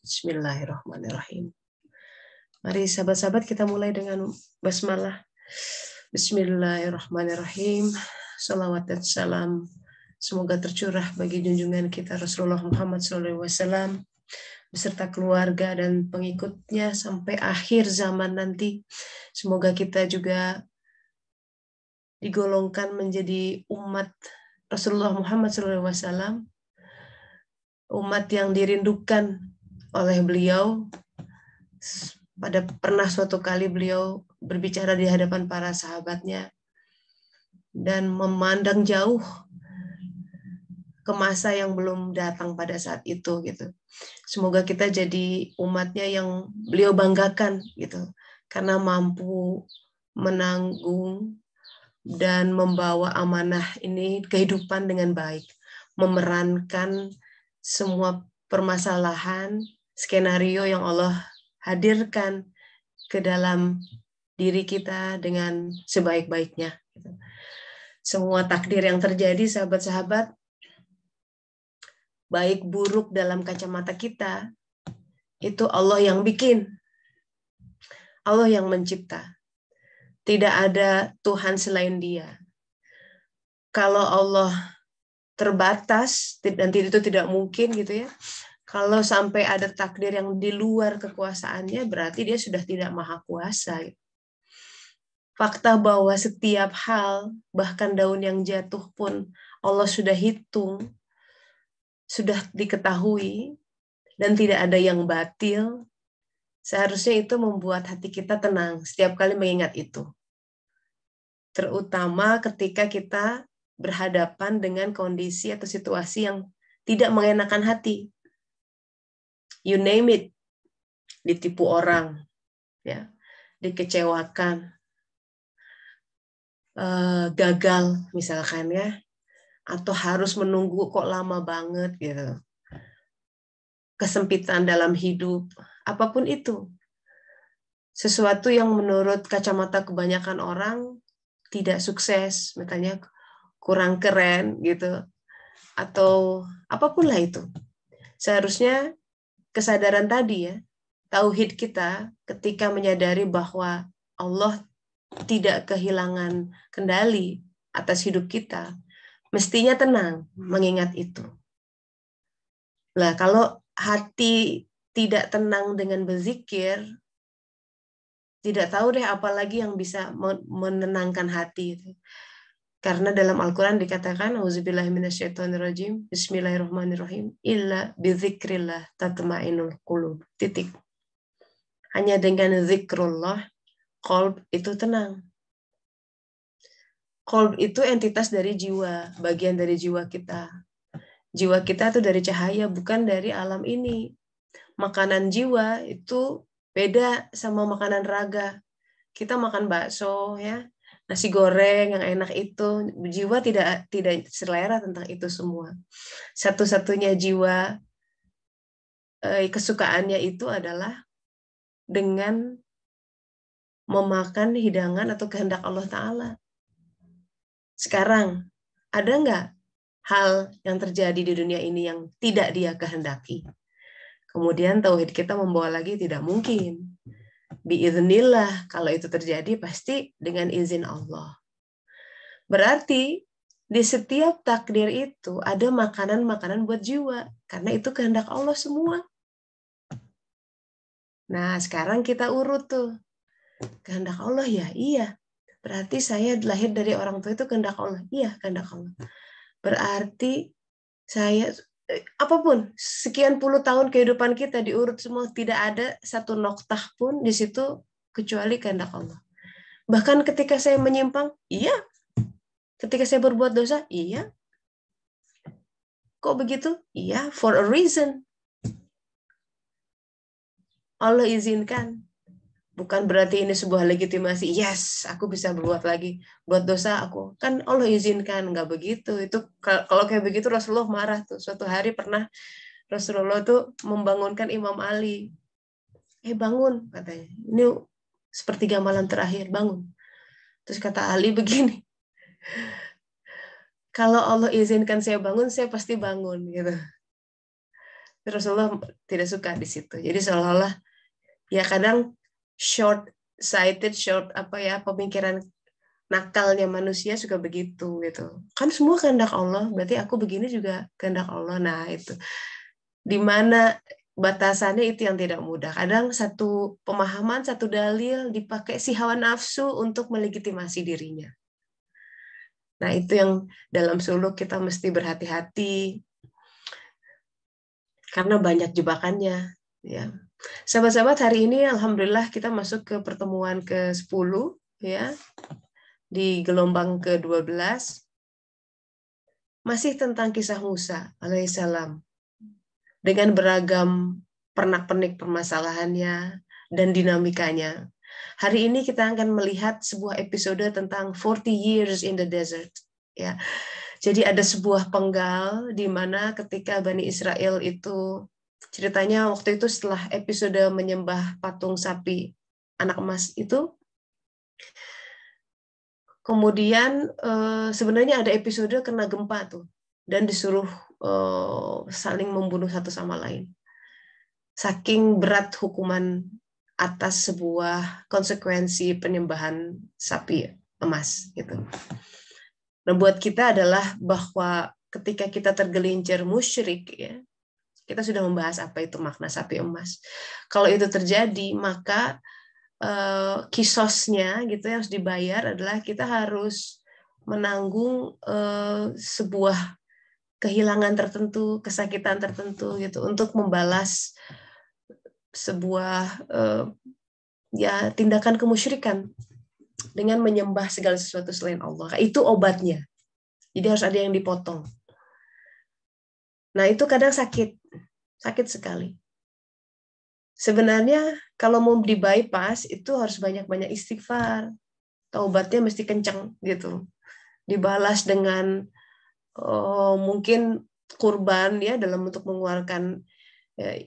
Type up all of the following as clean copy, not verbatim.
Bismillahirrahmanirrahim. Mari sahabat-sahabat kita mulai dengan basmalah. Bismillahirrahmanirrahim. Salawat dan salam semoga tercurah bagi junjungan kita Rasulullah Muhammad SAW beserta keluarga dan pengikutnya sampai akhir zaman nanti. Semoga kita juga digolongkan menjadi umat Rasulullah Muhammad SAW, umat yang dirindukan oleh beliau. Pernah suatu kali beliau berbicara di hadapan para sahabatnya dan memandang jauh ke masa yang belum datang pada saat itu gitu. Semoga kita jadi umatnya yang beliau banggakan gitu, karena mampu menanggung dan membawa amanah ini kehidupan dengan baik, memerankan semua permasalahan, skenario yang Allah hadirkan ke dalam diri kita dengan sebaik-baiknya. Semua takdir yang terjadi, sahabat-sahabat, baik buruk dalam kacamata kita, itu Allah yang bikin. Allah yang mencipta. Tidak ada Tuhan selain Dia. Kalau Allah terbatas, dan itu tidak mungkin gitu ya. Kalau sampai ada takdir yang di luar kekuasaannya, berarti Dia sudah tidak maha kuasa. Fakta bahwa setiap hal, bahkan daun yang jatuh pun Allah sudah hitung, sudah diketahui, dan tidak ada yang batil, seharusnya itu membuat hati kita tenang setiap kali mengingat itu. Terutama ketika kita berhadapan dengan kondisi atau situasi yang tidak mengenakan hati. You name it. Ditipu orang, ya, dikecewakan, gagal misalkan ya, atau harus menunggu kok lama banget gitu. Kesempitan dalam hidup, apapun itu. Sesuatu yang menurut kacamata kebanyakan orang tidak sukses, misalnya kurang keren gitu, atau apapun lah itu. Seharusnya kesadaran tadi ya, tauhid kita ketika menyadari bahwa Allah tidak kehilangan kendali atas hidup kita, mestinya tenang mengingat itu. Nah, kalau hati tidak tenang dengan berzikir, tidak tahu deh apalagi yang bisa menenangkan hati itu. Karena dalam Al-Quran dikatakan, auzubillahi minasyaitonirrajim, bismillahirrahmanirrahim, illa bizikrillah tatma'innul qulub. Titik. Hanya dengan zikrullah, qalb itu tenang. Qalb itu entitas dari jiwa, bagian dari jiwa kita. Jiwa kita itu dari cahaya, bukan dari alam ini. Makanan jiwa itu beda sama makanan raga. Kita makan bakso ya, nasi goreng yang enak itu, jiwa tidak selera tentang itu semua. Satu-satunya jiwa kesukaannya itu adalah dengan memakan hidangan atau kehendak Allah Ta'ala. Sekarang, ada nggak hal yang terjadi di dunia ini yang tidak Dia kehendaki? Kemudian tauhid kita membawa lagi tidak mungkin. Biiznillah, kalau itu terjadi pasti dengan izin Allah. Berarti di setiap takdir itu ada makanan-makanan buat jiwa, karena itu kehendak Allah semua. Nah, sekarang kita urut tuh. Kehendak Allah ya, iya. Berarti saya lahir dari orang tua itu kehendak Allah. Iya, kehendak Allah. Berarti saya apapun, sekian puluh tahun kehidupan kita diurut semua, tidak ada satu noktah pun di situ kecuali kehendak Allah. Bahkan ketika saya menyimpang, iya. Ketika saya berbuat dosa, iya. Kok begitu? Iya, for a reason. Allah izinkan. Bukan berarti ini sebuah legitimasi. Yes, aku bisa berbuat lagi. Buat dosa aku. Kan Allah izinkan. Nggak begitu. Itu kalau kayak begitu Rasulullah marah tuh. Suatu hari pernah Rasulullah tuh membangunkan Imam Ali. Bangun, katanya. Ini sepertiga malam terakhir, bangun. Terus kata Ali begini. Kalau Allah izinkan saya bangun, saya pasti bangun gitu. Terus Allah tidak suka di situ. Jadi seolah-olah ya kadang short sighted, pemikiran nakalnya manusia suka begitu gitu. Kan semua kehendak Allah, berarti aku begini juga kehendak Allah. Nah, itu. Di mana batasannya itu yang tidak mudah. Kadang satu pemahaman, satu dalil dipakai si hawa nafsu untuk melegitimasi dirinya. Nah, itu yang dalam suluk kita mesti berhati-hati karena banyak jebakannya, ya. Sahabat-sahabat, hari ini alhamdulillah kita masuk ke pertemuan ke-10 ya. Di gelombang ke-12 masih tentang kisah Musa alaihissalam dengan beragam pernak-pernik permasalahannya dan dinamikanya. Hari ini kita akan melihat sebuah episode tentang 40 years in the desert. Ya. Jadi ada sebuah penggal di mana ketika Bani Israel itu, ceritanya waktu itu setelah episode menyembah patung sapi anak emas itu, kemudian sebenarnya ada episode kena gempa tuh dan disuruh saling membunuh satu sama lain. Saking berat hukuman atas sebuah konsekuensi penyembahan sapi emas gitu. Nah, buat kita adalah bahwa ketika kita tergelincir musyrik ya, kita sudah membahas apa itu makna sapi emas. Kalau itu terjadi, maka kisosnya gitu yang harus dibayar adalah kita harus menanggung sebuah kehilangan tertentu, kesakitan tertentu gitu untuk membalas sebuah ya tindakan kemusyrikan dengan menyembah segala sesuatu selain Allah. Itu obatnya. Jadi harus ada yang dipotong. Nah, itu kadang sakit sekali. Sebenarnya kalau mau di bypass itu harus banyak-banyak istighfar. Taubatnya mesti kencang gitu. Dibalas dengan mungkin kurban ya dalam bentuk mengeluarkan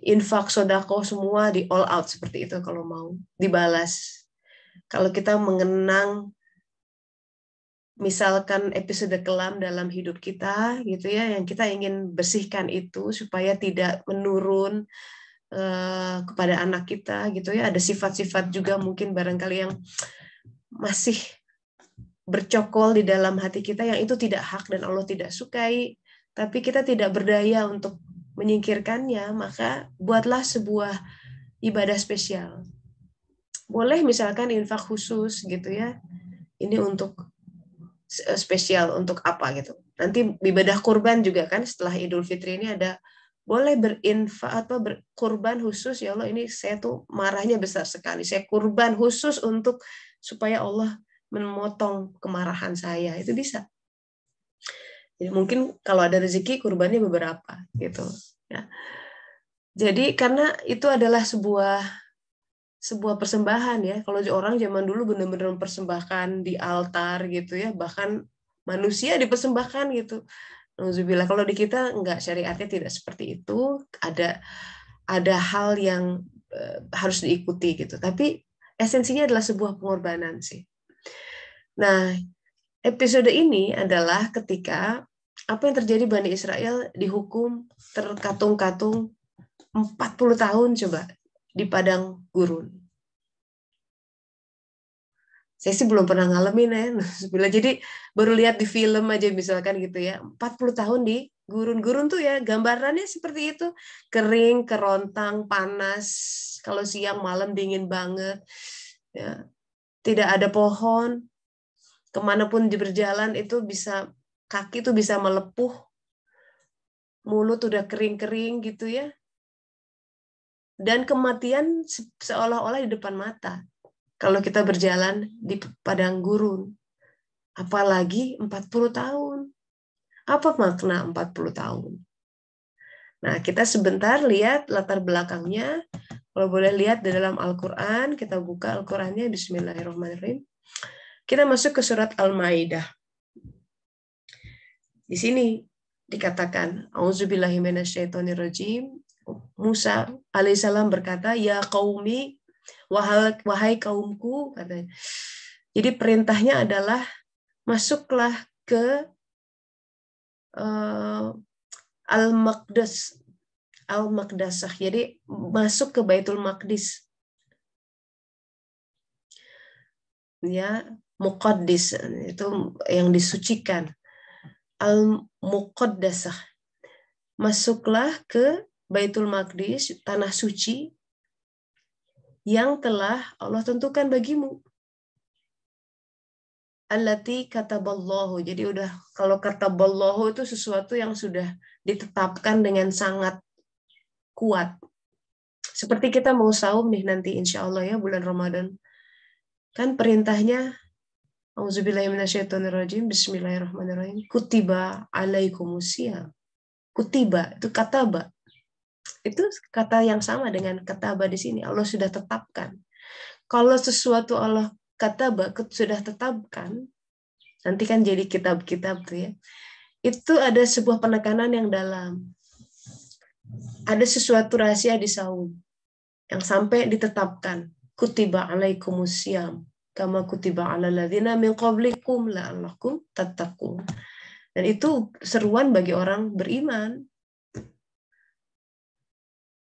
infak, sodako semua di all out seperti itu kalau mau dibalas. Kalau kita mengenang misalkan episode kelam dalam hidup kita gitu ya, yang kita ingin bersihkan itu supaya tidak menurun kepada anak kita gitu ya, ada sifat-sifat juga mungkin barangkali yang masih bercokol di dalam hati kita yang itu tidak hak dan Allah tidak sukai, tapi kita tidak berdaya untuk menyingkirkannya, maka buatlah sebuah ibadah spesial. Boleh misalkan infak khusus gitu ya, ini untuk spesial untuk apa gitu. Nanti ibadah kurban juga kan setelah Idul Fitri ini ada boleh berinfak atau berkurban khusus, ya Allah ini saya tuh marahnya besar sekali, saya kurban khusus untuk supaya Allah memotong kemarahan saya, itu bisa. Jadi mungkin kalau ada rezeki kurbannya beberapa gitu ya. Jadi karena itu adalah sebuah persembahan ya. Kalau orang zaman dulu benar-benar mempersembahkan di altar gitu ya, bahkan manusia dipersembahkan gitu. Alhamdulillah, kalau di kita enggak, syariatnya tidak seperti itu. Ada hal yang harus diikuti gitu. Tapi esensinya adalah sebuah pengorbanan sih. Nah, episode ini adalah ketika apa yang terjadi Bani Israel dihukum terkatung-katung 40 tahun coba di padang gurun. Saya sih belum pernah ngalamin ya. Jadi baru lihat di film aja misalkan gitu ya. 40 tahun di gurun-gurun tuh ya gambarannya seperti itu. Kering, kerontang, panas. Kalau siang malam dingin banget. Ya. Tidak ada pohon. Kemanapun berjalan itu bisa, kaki tuh bisa melepuh. Mulut udah kering-kering gitu ya. Dan kematian seolah-olah di depan mata. Kalau kita berjalan di padang gurun, apalagi 40 tahun. Apa makna 40 tahun? Nah, kita sebentar lihat latar belakangnya. Kalau boleh lihat di dalam Al-Quran, kita buka Al-Qurannya, bismillahirrahmanirrahim. Kita masuk ke surat Al-Maidah. Di sini dikatakan, Auzubillahi minasyaitonirrajim. Musa alaihissalam berkata, ya qaumi, wahai kaumku, katanya. Jadi perintahnya adalah masuklah ke Al-Maqdasah. Jadi masuk ke Baitul Maqdis. Ya, Muqaddis itu yang disucikan. Al-Muqaddasah. Masuklah ke Baitul Maqdis, tanah suci yang telah Allah tentukan bagimu. Allati kataballahu. Jadi udah, kalau kataballahu itu sesuatu yang sudah ditetapkan dengan sangat kuat. Seperti kita mau saum nih nanti insya Allah ya, bulan Ramadan. Kan perintahnya, auzubillahiminasyaitonirrajim, bismillahirrahmanirrahim, kutiba alaikumusiyam. Kutiba itu kataba. Itu kata yang sama dengan kataba di sini. Allah sudah tetapkan. Kalau sesuatu Allah kataba sudah tetapkan, nanti kan jadi kitab-kitab tuh ya. Itu ada sebuah penekanan yang dalam. Ada sesuatu rahasia di saum yang sampai ditetapkan. Kutiba alaikumusiyam kama kutiba alal ladzina min qablikum la'allakum tattaqun. Dan itu seruan bagi orang beriman.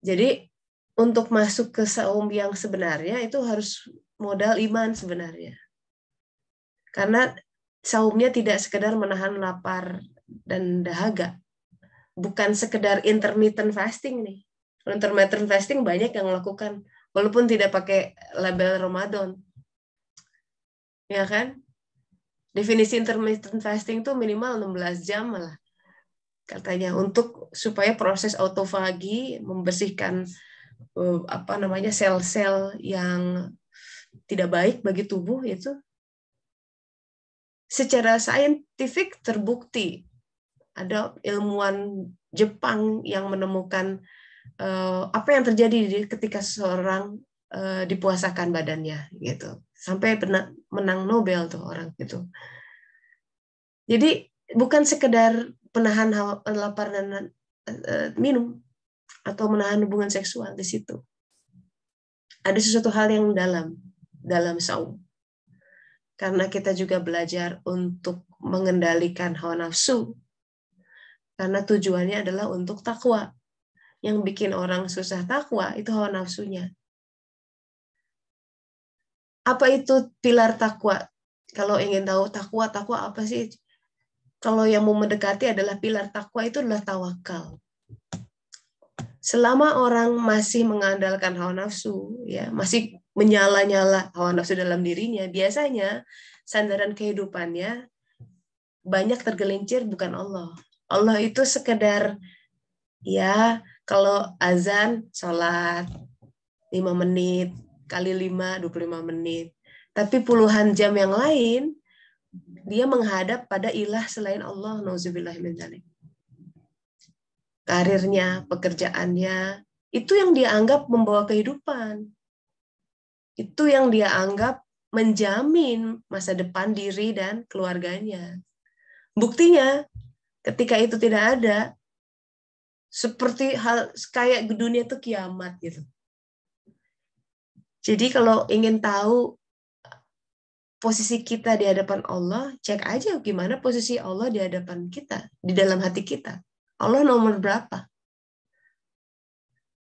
Jadi untuk masuk ke saum yang sebenarnya itu harus modal iman sebenarnya. Karena saumnya tidak sekedar menahan lapar dan dahaga. Bukan sekedar intermittent fasting nih. Intermittent fasting banyak yang melakukan walaupun tidak pakai label Ramadan. Ya kan? Definisi intermittent fasting itu minimal 16 jam malah. Katanya untuk supaya proses autofagi membersihkan sel-sel yang tidak baik bagi tubuh itu secara saintifik terbukti. Ada ilmuwan Jepang yang menemukan apa yang terjadi ketika seorang dipuasakan badannya gitu. Sampai menang Nobel tuh orang itu. Jadi bukan sekedar penahan lapar dan minum atau menahan hubungan seksual di situ. Ada sesuatu hal yang dalam saum. Karena kita juga belajar untuk mengendalikan hawa nafsu. Karena tujuannya adalah untuk takwa. Yang bikin orang susah takwa itu hawa nafsunya. Apa itu pilar takwa? Kalau ingin tahu takwa apa sih? Kalau yang mau mendekati adalah pilar takwa itu adalah tawakal. Selama orang masih mengandalkan hawa nafsu, ya masih menyala-nyala hawa nafsu dalam dirinya, biasanya sandaran kehidupannya banyak tergelincir bukan Allah. Allah itu sekedar ya kalau azan sholat 5 menit kali 5 25 menit. Tapi puluhan jam yang lain dia menghadap pada ilah selain Allah, nauzubillah min dzalik. Karirnya, pekerjaannya, itu yang dia anggap membawa kehidupan. Itu yang dia anggap menjamin masa depan diri dan keluarganya. Buktinya, ketika itu tidak ada, seperti hal kayak dunia itu kiamat gitu. Jadi kalau ingin tahu posisi kita di hadapan Allah, cek aja gimana posisi Allah di hadapan kita, di dalam hati kita. Allah nomor berapa?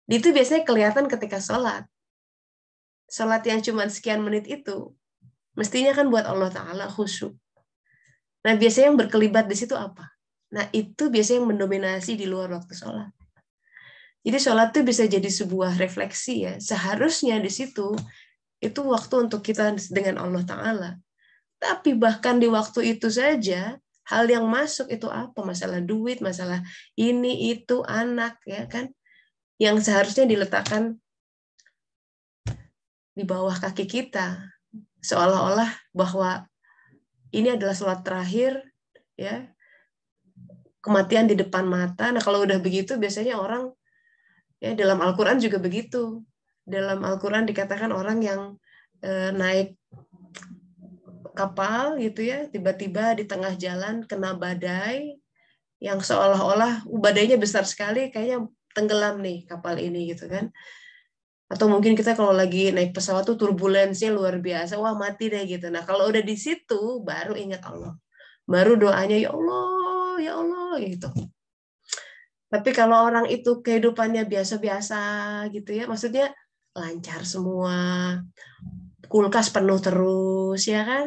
Itu biasanya kelihatan ketika sholat. Sholat yang cuma sekian menit itu, mestinya kan buat Allah Ta'ala khusyuk. Nah, biasanya yang berkelibat di situ apa? Nah, itu biasanya yang mendominasi di luar waktu sholat. Jadi sholat itu bisa jadi sebuah refleksi ya. Seharusnya di situ, itu waktu untuk kita dengan Allah Ta'ala. Tapi bahkan di waktu itu saja, hal yang masuk itu apa? Masalah duit, masalah ini, itu, anak, ya kan? Yang seharusnya diletakkan di bawah kaki kita. Seolah-olah bahwa ini adalah sholat terakhir, ya, kematian di depan mata. Nah, kalau udah begitu, biasanya orang, ya dalam Al-Quran juga begitu. Dalam Al-Quran dikatakan orang yang naik kapal gitu ya, tiba-tiba di tengah jalan kena badai yang seolah-olah badainya besar sekali, kayaknya tenggelam nih kapal ini gitu kan. Atau mungkin kita kalau lagi naik pesawat tuh turbulensinya luar biasa, wah mati deh gitu. Nah kalau udah di situ baru ingat Allah, baru doanya ya Allah ya Allah gitu. Tapi kalau orang itu kehidupannya biasa-biasa gitu ya, maksudnya lancar semua, kulkas penuh terus ya kan,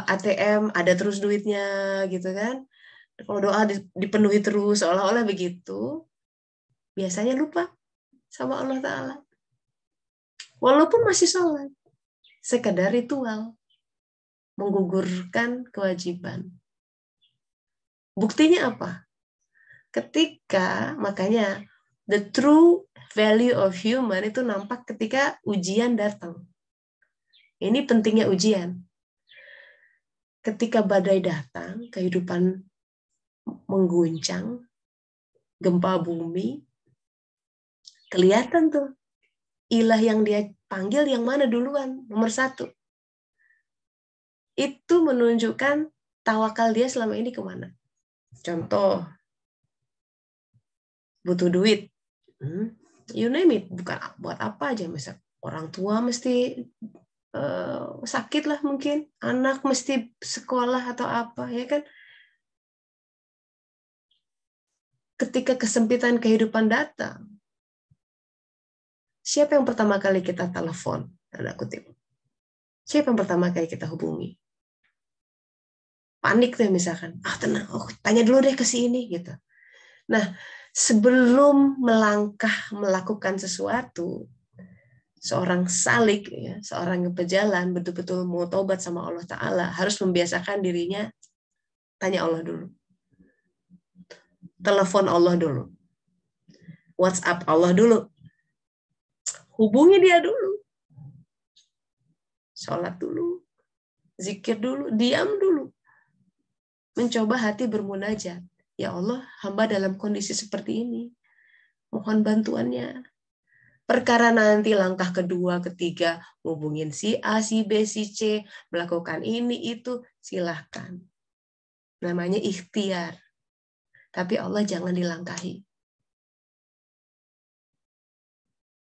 ATM ada terus duitnya gitu kan. Kalau doa dipenuhi terus seolah-olah begitu, biasanya lupa sama Allah Ta'ala. Walaupun masih sholat, sekedar ritual, menggugurkan kewajiban. Buktinya apa? Makanya the true value of human itu nampak ketika ujian datang. Ini pentingnya ujian. Ketika badai datang, kehidupan mengguncang, gempa bumi, kelihatan tuh ilah yang dia panggil yang mana duluan, nomor 1. Itu menunjukkan tawakal dia selama ini kemana. Contoh, butuh duit, you name it, bukan buat apa aja, misal orang tua mesti sakit lah mungkin, anak mesti sekolah atau apa, ya kan? Ketika kesempitan kehidupan datang, siapa yang pertama kali kita telepon? Tanda kutip. Siapa yang pertama kali kita hubungi? Panik tuh misalkan, tenang, tanya dulu deh ke sini gitu. Nah, sebelum melangkah melakukan sesuatu, seorang salik, ya, seorang yang pejalan betul-betul mau taubat sama Allah Ta'ala, harus membiasakan dirinya tanya Allah dulu. Telepon Allah dulu. WhatsApp Allah dulu. Hubungi dia dulu. Sholat dulu. Zikir dulu. Diam dulu. Mencoba hati bermunajat. Ya Allah, hamba dalam kondisi seperti ini. Mohon bantuannya. Perkara nanti langkah kedua, ketiga, hubungin si A, si B, si C, melakukan ini, itu, silahkan. Namanya ikhtiar. Tapi Allah jangan dilangkahi.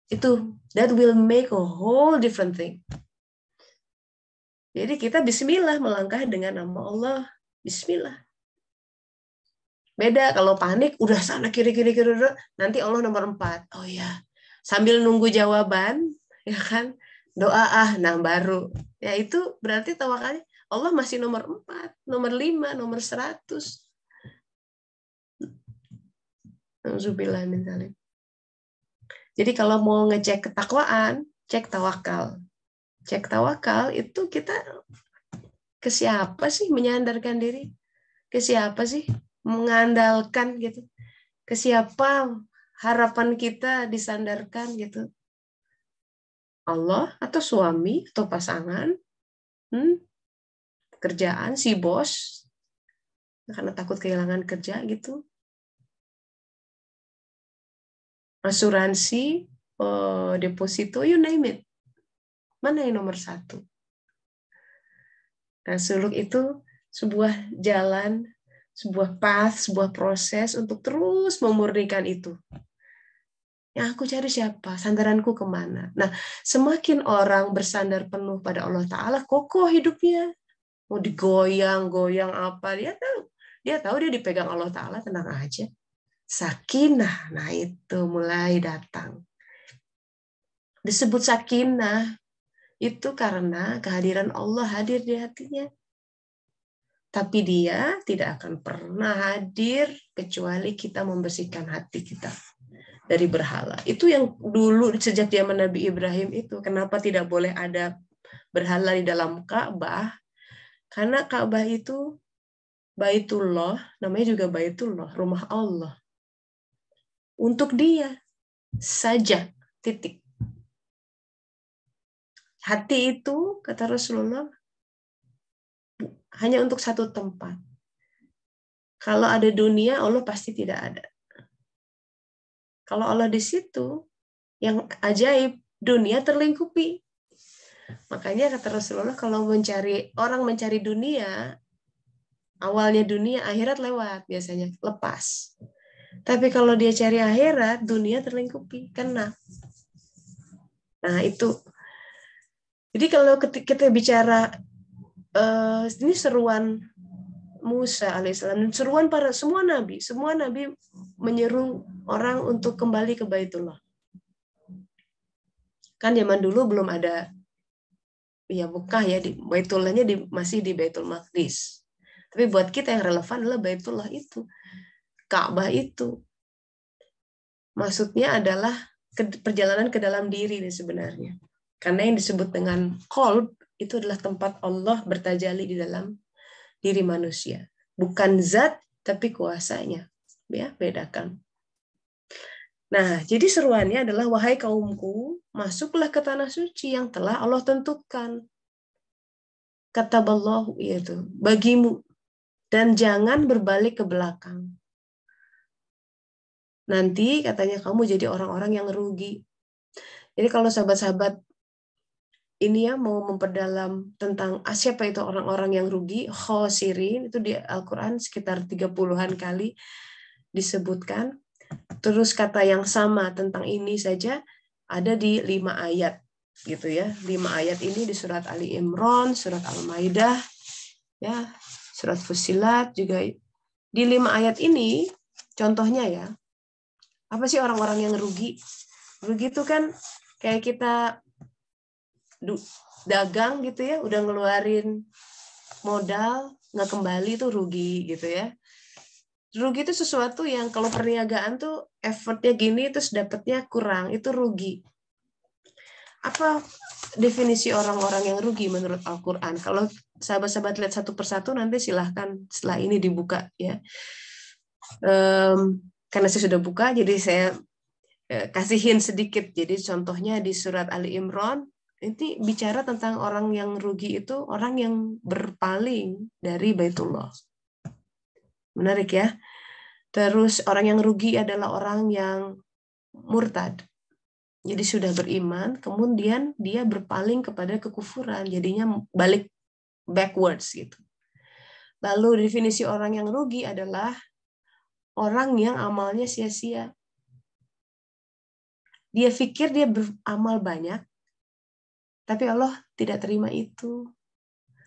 Itu, that will make a whole different thing. Jadi kita bismillah melangkah dengan nama Allah. Bismillah. Beda kalau panik, udah sana kiri-kiri, nanti Allah nomor 4. Oh ya, sambil nunggu jawaban, ya kan, doa nah baru. Ya itu berarti tawakalnya Allah masih nomor 4, nomor 5, nomor 100. Nauzubillah min dzalik. Jadi kalau mau ngecek ketakwaan, cek tawakal. Cek tawakal itu kita ke siapa sih menyandarkan diri? Ke siapa sih mengandalkan gitu? Ke siapa harapan kita disandarkan gitu? Allah atau suami atau pasangan? Kerjaan si bos karena takut kehilangan kerja gitu? Asuransi, deposito, you name it. Mana yang nomor 1? Nah, suluk itu sebuah jalan, sebuah path, sebuah proses untuk terus memurnikan itu. Yang aku cari siapa? Sandaranku kemana? Nah, semakin orang bersandar penuh pada Allah Ta'ala, kokoh hidupnya. Mau digoyang-goyang apa, dia tahu dia dipegang Allah Ta'ala, tenang aja. Sakinah, nah itu mulai datang. Disebut sakinah, itu karena kehadiran Allah hadir di hatinya. Tapi dia tidak akan pernah hadir kecuali kita membersihkan hati kita dari berhala. Itu yang dulu sejak zaman Nabi Ibrahim itu. Kenapa tidak boleh ada berhala di dalam Ka'bah? Karena Ka'bah itu Baitullah, namanya juga Baitullah, rumah Allah. Untuk dia saja, titik. Hati itu, kata Rasulullah, hanya untuk satu tempat. Kalau ada dunia, Allah pasti tidak ada. Kalau Allah di situ, yang ajaib, dunia terlingkupi. Makanya kata Rasulullah, kalau orang mencari dunia, awalnya dunia, akhirat lewat biasanya, lepas. Tapi kalau dia cari akhirat, dunia terlingkupi, kena. Nah itu. Jadi kalau kita bicara, ini seruan Musa alaihissalam, dan seruan para semua nabi menyeru orang untuk kembali ke Baitullah. Kan zaman dulu belum ada ya Mekah ya, di Baitullahnya masih di Baitul Maqdis. Tapi buat kita yang relevan adalah Baitullah itu, Ka'bah itu. Maksudnya adalah perjalanan ke dalam diri sebenarnya. Karena yang disebut dengan qalb itu adalah tempat Allah bertajalli di dalam diri manusia. Bukan zat, tapi kuasanya. Ya, bedakan. Nah, jadi seruannya adalah, wahai kaumku, masuklah ke tanah suci yang telah Allah tentukan. Kataballahu, yaitu bagimu, dan jangan berbalik ke belakang. Nanti katanya kamu jadi orang-orang yang rugi. Jadi kalau sahabat-sahabat ini ya mau memperdalam tentang siapa itu orang-orang yang rugi, khosirin, itu di Al-Quran sekitar 30-an kali disebutkan. Terus kata yang sama tentang ini saja ada di 5 ayat gitu ya. 5 ayat ini di surat Ali Imran, surat Al-Maidah, ya, surat Fussilat juga. Di 5 ayat ini contohnya ya, apa sih orang-orang yang rugi? Rugi itu kan kayak kita dagang gitu ya, udah ngeluarin modal nggak kembali tuh rugi gitu ya. Rugi itu sesuatu yang kalau perniagaan tuh effortnya gini terus dapatnya kurang, itu rugi. Apa definisi orang-orang yang rugi menurut Al-Quran? Kalau sahabat-sahabat lihat satu persatu nanti silahkan setelah ini dibuka ya. Karena saya sudah buka, jadi saya kasihin sedikit. Jadi contohnya di surat Ali Imran, ini bicara tentang orang yang rugi itu orang yang berpaling dari Baitullah. Menarik ya. Terus orang yang rugi adalah orang yang murtad. Jadi sudah beriman, kemudian dia berpaling kepada kekufuran, jadinya balik backwards gitu. Lalu definisi orang yang rugi adalah orang yang amalnya sia-sia. Dia pikir dia beramal banyak, tapi Allah tidak terima itu.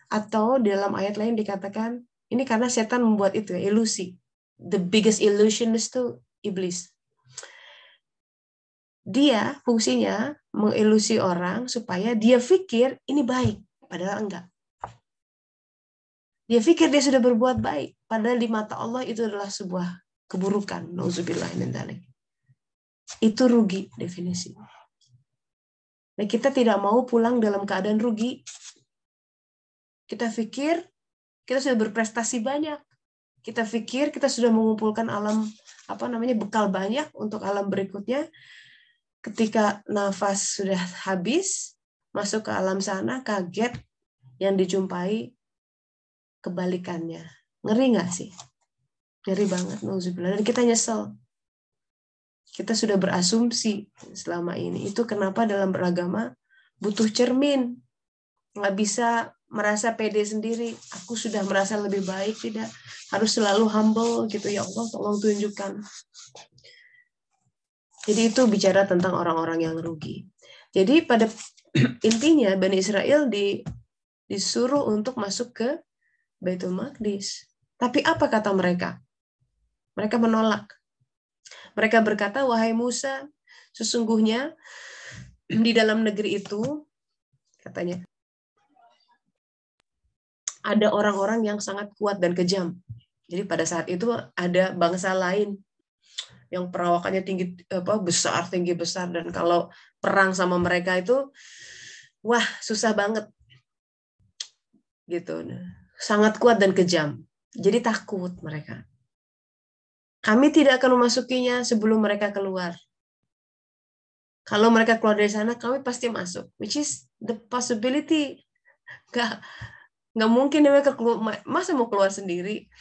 Atau dalam ayat lain dikatakan, ini karena setan membuat itu ya, ilusi. The biggest illusionist itu iblis. Dia fungsinya mengilusi orang supaya dia pikir ini baik, padahal enggak. Dia pikir dia sudah berbuat baik, padahal di mata Allah itu adalah sebuah keburukan. Nauzubillah min dzalik. Itu rugi definisinya. Nah, kita tidak mau pulang dalam keadaan rugi. Kita pikir kita sudah berprestasi banyak. Kita pikir kita sudah mengumpulkan bekal banyak untuk alam berikutnya. Ketika nafas sudah habis, masuk ke alam sana, kaget yang dijumpai kebalikannya. Ngeri nggak sih? Ngeri banget, nauzubillah. Dan kita nyesel. Kita sudah berasumsi selama ini. Itu kenapa dalam beragama butuh cermin. Nggak bisa merasa pede sendiri. Aku sudah merasa lebih baik, tidak. Harus selalu humble gitu. Ya Allah, tolong tunjukkan. Jadi itu bicara tentang orang-orang yang rugi. Jadi pada intinya Bani Israel disuruh untuk masuk ke Baitul Maqdis. Tapi apa kata mereka? Mereka menolak. Mereka berkata, wahai Musa, sesungguhnya di dalam negeri itu, katanya, ada orang-orang yang sangat kuat dan kejam. Jadi pada saat itu ada bangsa lain yang perawakannya tinggi besar, dan kalau perang sama mereka itu wah susah banget gitu, sangat kuat dan kejam. Jadi takut mereka. Kami tidak akan memasukinya sebelum mereka keluar. Kalau mereka keluar dari sana, kami pasti masuk. Which is the possibility. Nggak mungkin mereka keluar. Masa mau keluar sendiri?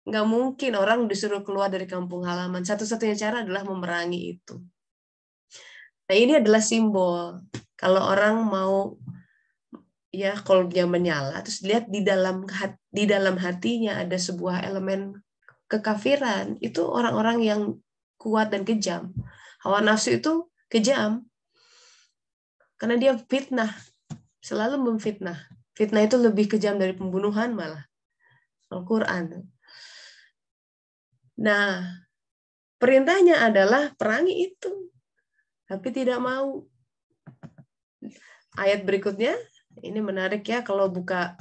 Nggak mungkin orang disuruh keluar dari kampung halaman. Satu-satunya cara adalah memerangi itu. Nah, ini adalah simbol. Kalau orang mau ya kolbnya menyala, terus lihat di dalam hatinya ada sebuah elemen kekafiran, itu orang-orang yang kuat dan kejam. Hawa nafsu itu kejam. Karena dia fitnah, selalu memfitnah. Fitnah itu lebih kejam dari pembunuhan malah. Al-Quran. Nah, perintahnya adalah perangi itu, tapi tidak mau. Ayat berikutnya, ini menarik ya kalau buka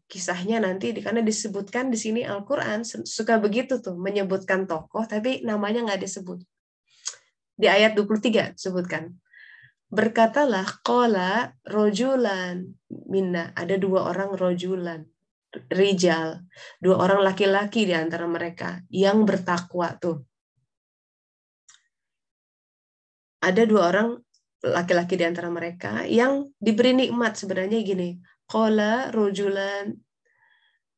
kisahnya nanti, karena disebutkan di sini Al-Quran suka begitu tuh, menyebutkan tokoh tapi namanya nggak disebut. Di ayat 23 sebutkan. Berkatalah qala rojulan minna, ada 2 orang rojulan, rijal, 2 orang laki-laki di antara mereka yang bertakwa tuh. Ada 2 orang laki-laki di antara mereka yang diberi nikmat. Sebenarnya gini, qala rojulan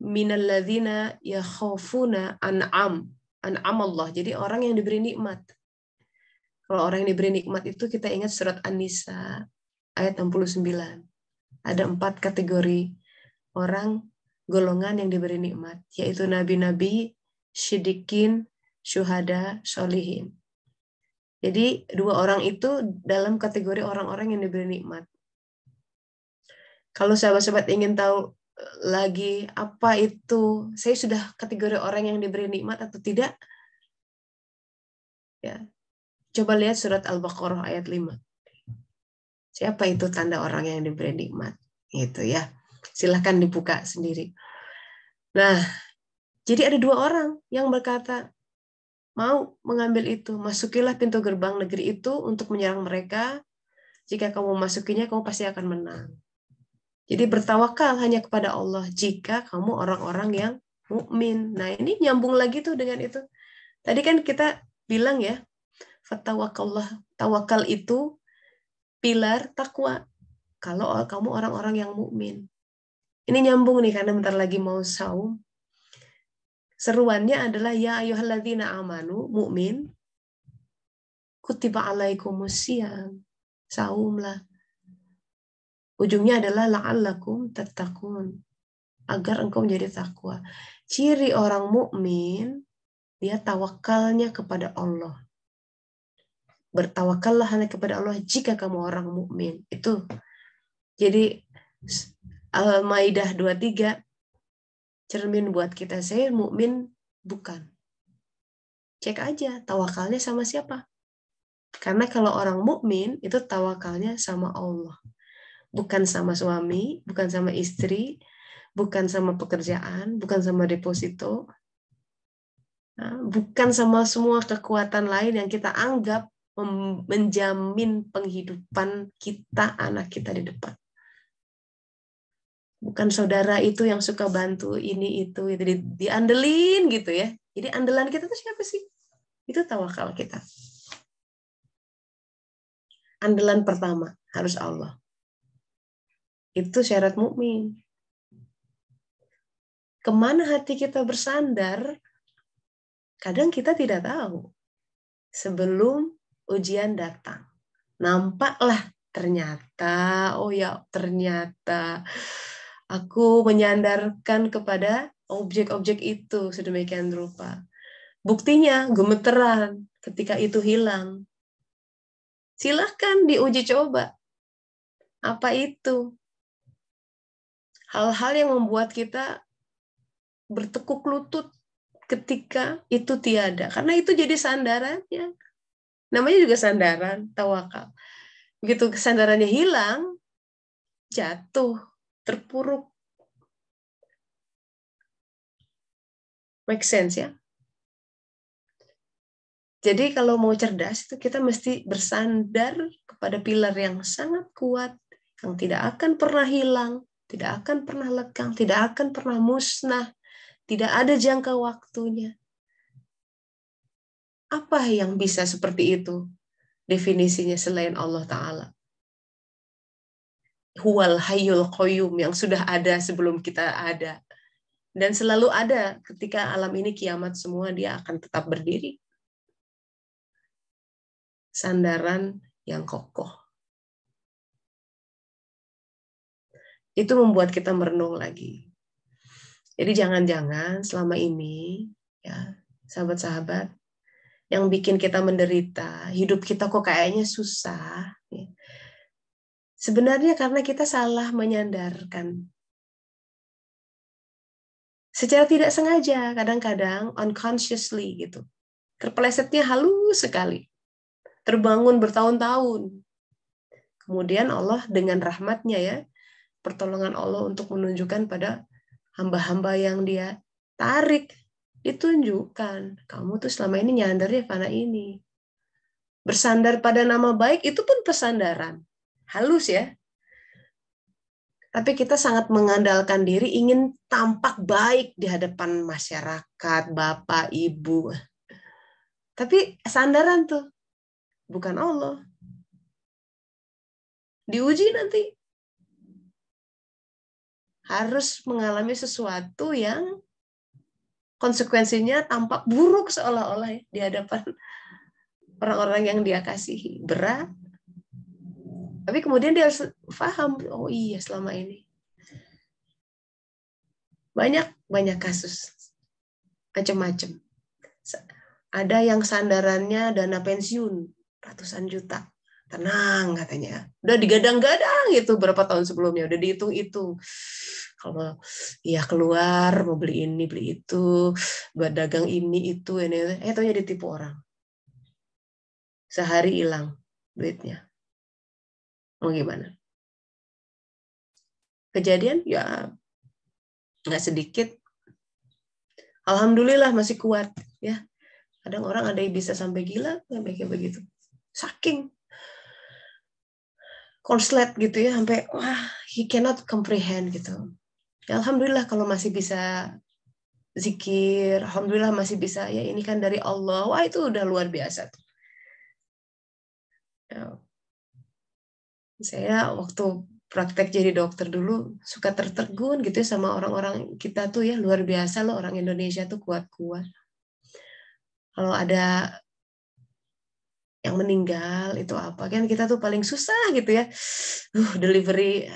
minalladzina yakhafuna an'am Allah. Jadi orang yang diberi nikmat. Kalau orang yang diberi nikmat itu kita ingat surat An-Nisa ayat 69. Ada 4 kategori orang golongan yang diberi nikmat, yaitu nabi-nabi, siddiqin, syuhada, sholihin. Jadi 2 orang itu dalam kategori orang-orang yang diberi nikmat. Kalau sahabat-sahabat ingin tahu lagi apa itu, saya sudah kategori orang yang diberi nikmat atau tidak, ya, coba lihat surat Al-Baqarah ayat 5. Siapa itu tanda orang yang diberi nikmat? Gitu ya. Silahkan dibuka sendiri. Nah, jadi ada 2 orang yang berkata, mau mengambil itu, masukilah pintu gerbang negeri itu untuk menyerang mereka. Jika kamu masukinya, kamu pasti akan menang. Jadi bertawakal hanya kepada Allah jika kamu orang-orang yang mukmin. Nah, ini nyambung lagi tuh dengan itu. Tadi kan kita bilang ya, fatawakallah, tawakal itu pilar takwa. Kalau kamu orang-orang yang mukmin. Ini nyambung nih karena bentar lagi mau saum. Seruannya adalah ya ayyuhalladzina amanu, mukmin, kutiba alaikumusiyam, saumlah. Ujungnya adalah la'allakum tattaqun, agar engkau menjadi takwa. Ciri orang mukmin, dia tawakalnya kepada Allah. Bertawakallah hanya kepada Allah jika kamu orang mukmin. Itu. Jadi Al-Maidah 23 cermin buat kita. Saya mukmin bukan. Cek aja tawakalnya sama siapa. Karena kalau orang mukmin itu tawakalnya sama Allah. Bukan sama suami, bukan sama istri, bukan sama pekerjaan, bukan sama deposito, bukan sama semua kekuatan lain yang kita anggap menjamin penghidupan kita, anak kita di depan. Bukan saudara itu yang suka bantu ini itu diandelin gitu ya. Jadi andalan kita tuh siapa sih? Itu tawakal kita. Andalan pertama harus Allah. Itu syarat mukmin. Kemana hati kita bersandar? Kadang kita tidak tahu. Sebelum ujian datang, nampaklah ternyata, oh ya ternyata aku menyandarkan kepada objek-objek itu sedemikian rupa. Buktinya gemeteran ketika itu hilang. Silahkan diuji coba. Apa itu? Hal-hal yang membuat kita bertekuk lutut ketika itu tiada. Karena itu jadi sandarannya. Namanya juga sandaran, tawakal. Begitu kesandarannya hilang, jatuh, terpuruk. Make sense ya? Jadi kalau mau cerdas itu kita mesti bersandar kepada pilar yang sangat kuat, yang tidak akan pernah hilang, tidak akan pernah lekang, tidak akan pernah musnah, tidak ada jangka waktunya. Apa yang bisa seperti itu? Definisinya selain Allah Ta'ala. Huwal hayyul qayyum, yang sudah ada sebelum kita ada. Dan selalu ada ketika alam ini kiamat semua, dia akan tetap berdiri. Sandaran yang kokoh. Itu membuat kita merenung lagi. Jadi jangan-jangan selama ini, ya sahabat-sahabat, yang bikin kita menderita, hidup kita kok kayaknya susah, ya. Sebenarnya karena kita salah menyandarkan. secara tidak sengaja, kadang-kadang unconsciously gitu. Terpelesetnya halus sekali. Terbangun bertahun-tahun. Kemudian Allah dengan rahmatnya ya, pertolongan Allah untuk menunjukkan pada hamba-hamba yang dia tarik, ditunjukkan, kamu tuh selama ini nyandarnya karena ini. Bersandar pada nama baik itu pun pesandaran. Halus ya. Tapi kita sangat mengandalkan diri, ingin tampak baik di hadapan masyarakat, bapak, ibu. Tapi sandaran tuh bukan Allah. Diuji nanti. Harus mengalami sesuatu yang konsekuensinya tampak buruk seolah-olah ya, di hadapan orang-orang yang dia kasihi. Berat. Tapi kemudian dia harus paham, oh iya selama ini. Banyak kasus. Macam-macam. Ada yang sandarannya dana pensiun, ratusan juta. Tenang katanya. Udah digadang-gadang itu berapa tahun sebelumnya, udah dihitung-hitung. Kalau ya keluar mau beli ini, beli itu, buat dagang ini itu, taunya ditipu orang. Sehari hilang duitnya. Mau gimana? Kejadian ya nggak sedikit. Alhamdulillah masih kuat ya. Kadang orang ada yang bisa sampai gila kayak begitu. Saking konslet gitu ya, sampai wah he cannot comprehend gitu. Ya, alhamdulillah kalau masih bisa zikir, alhamdulillah masih bisa ya ini kan dari Allah. Wah itu udah luar biasa tuh. Ya, saya waktu praktek jadi dokter dulu suka tertegun gitu ya sama orang-orang kita tuh ya, luar biasa loh orang Indonesia tuh kuat-kuat. Kalau ada yang meninggal itu apa kan kita tuh paling susah gitu ya, delivery,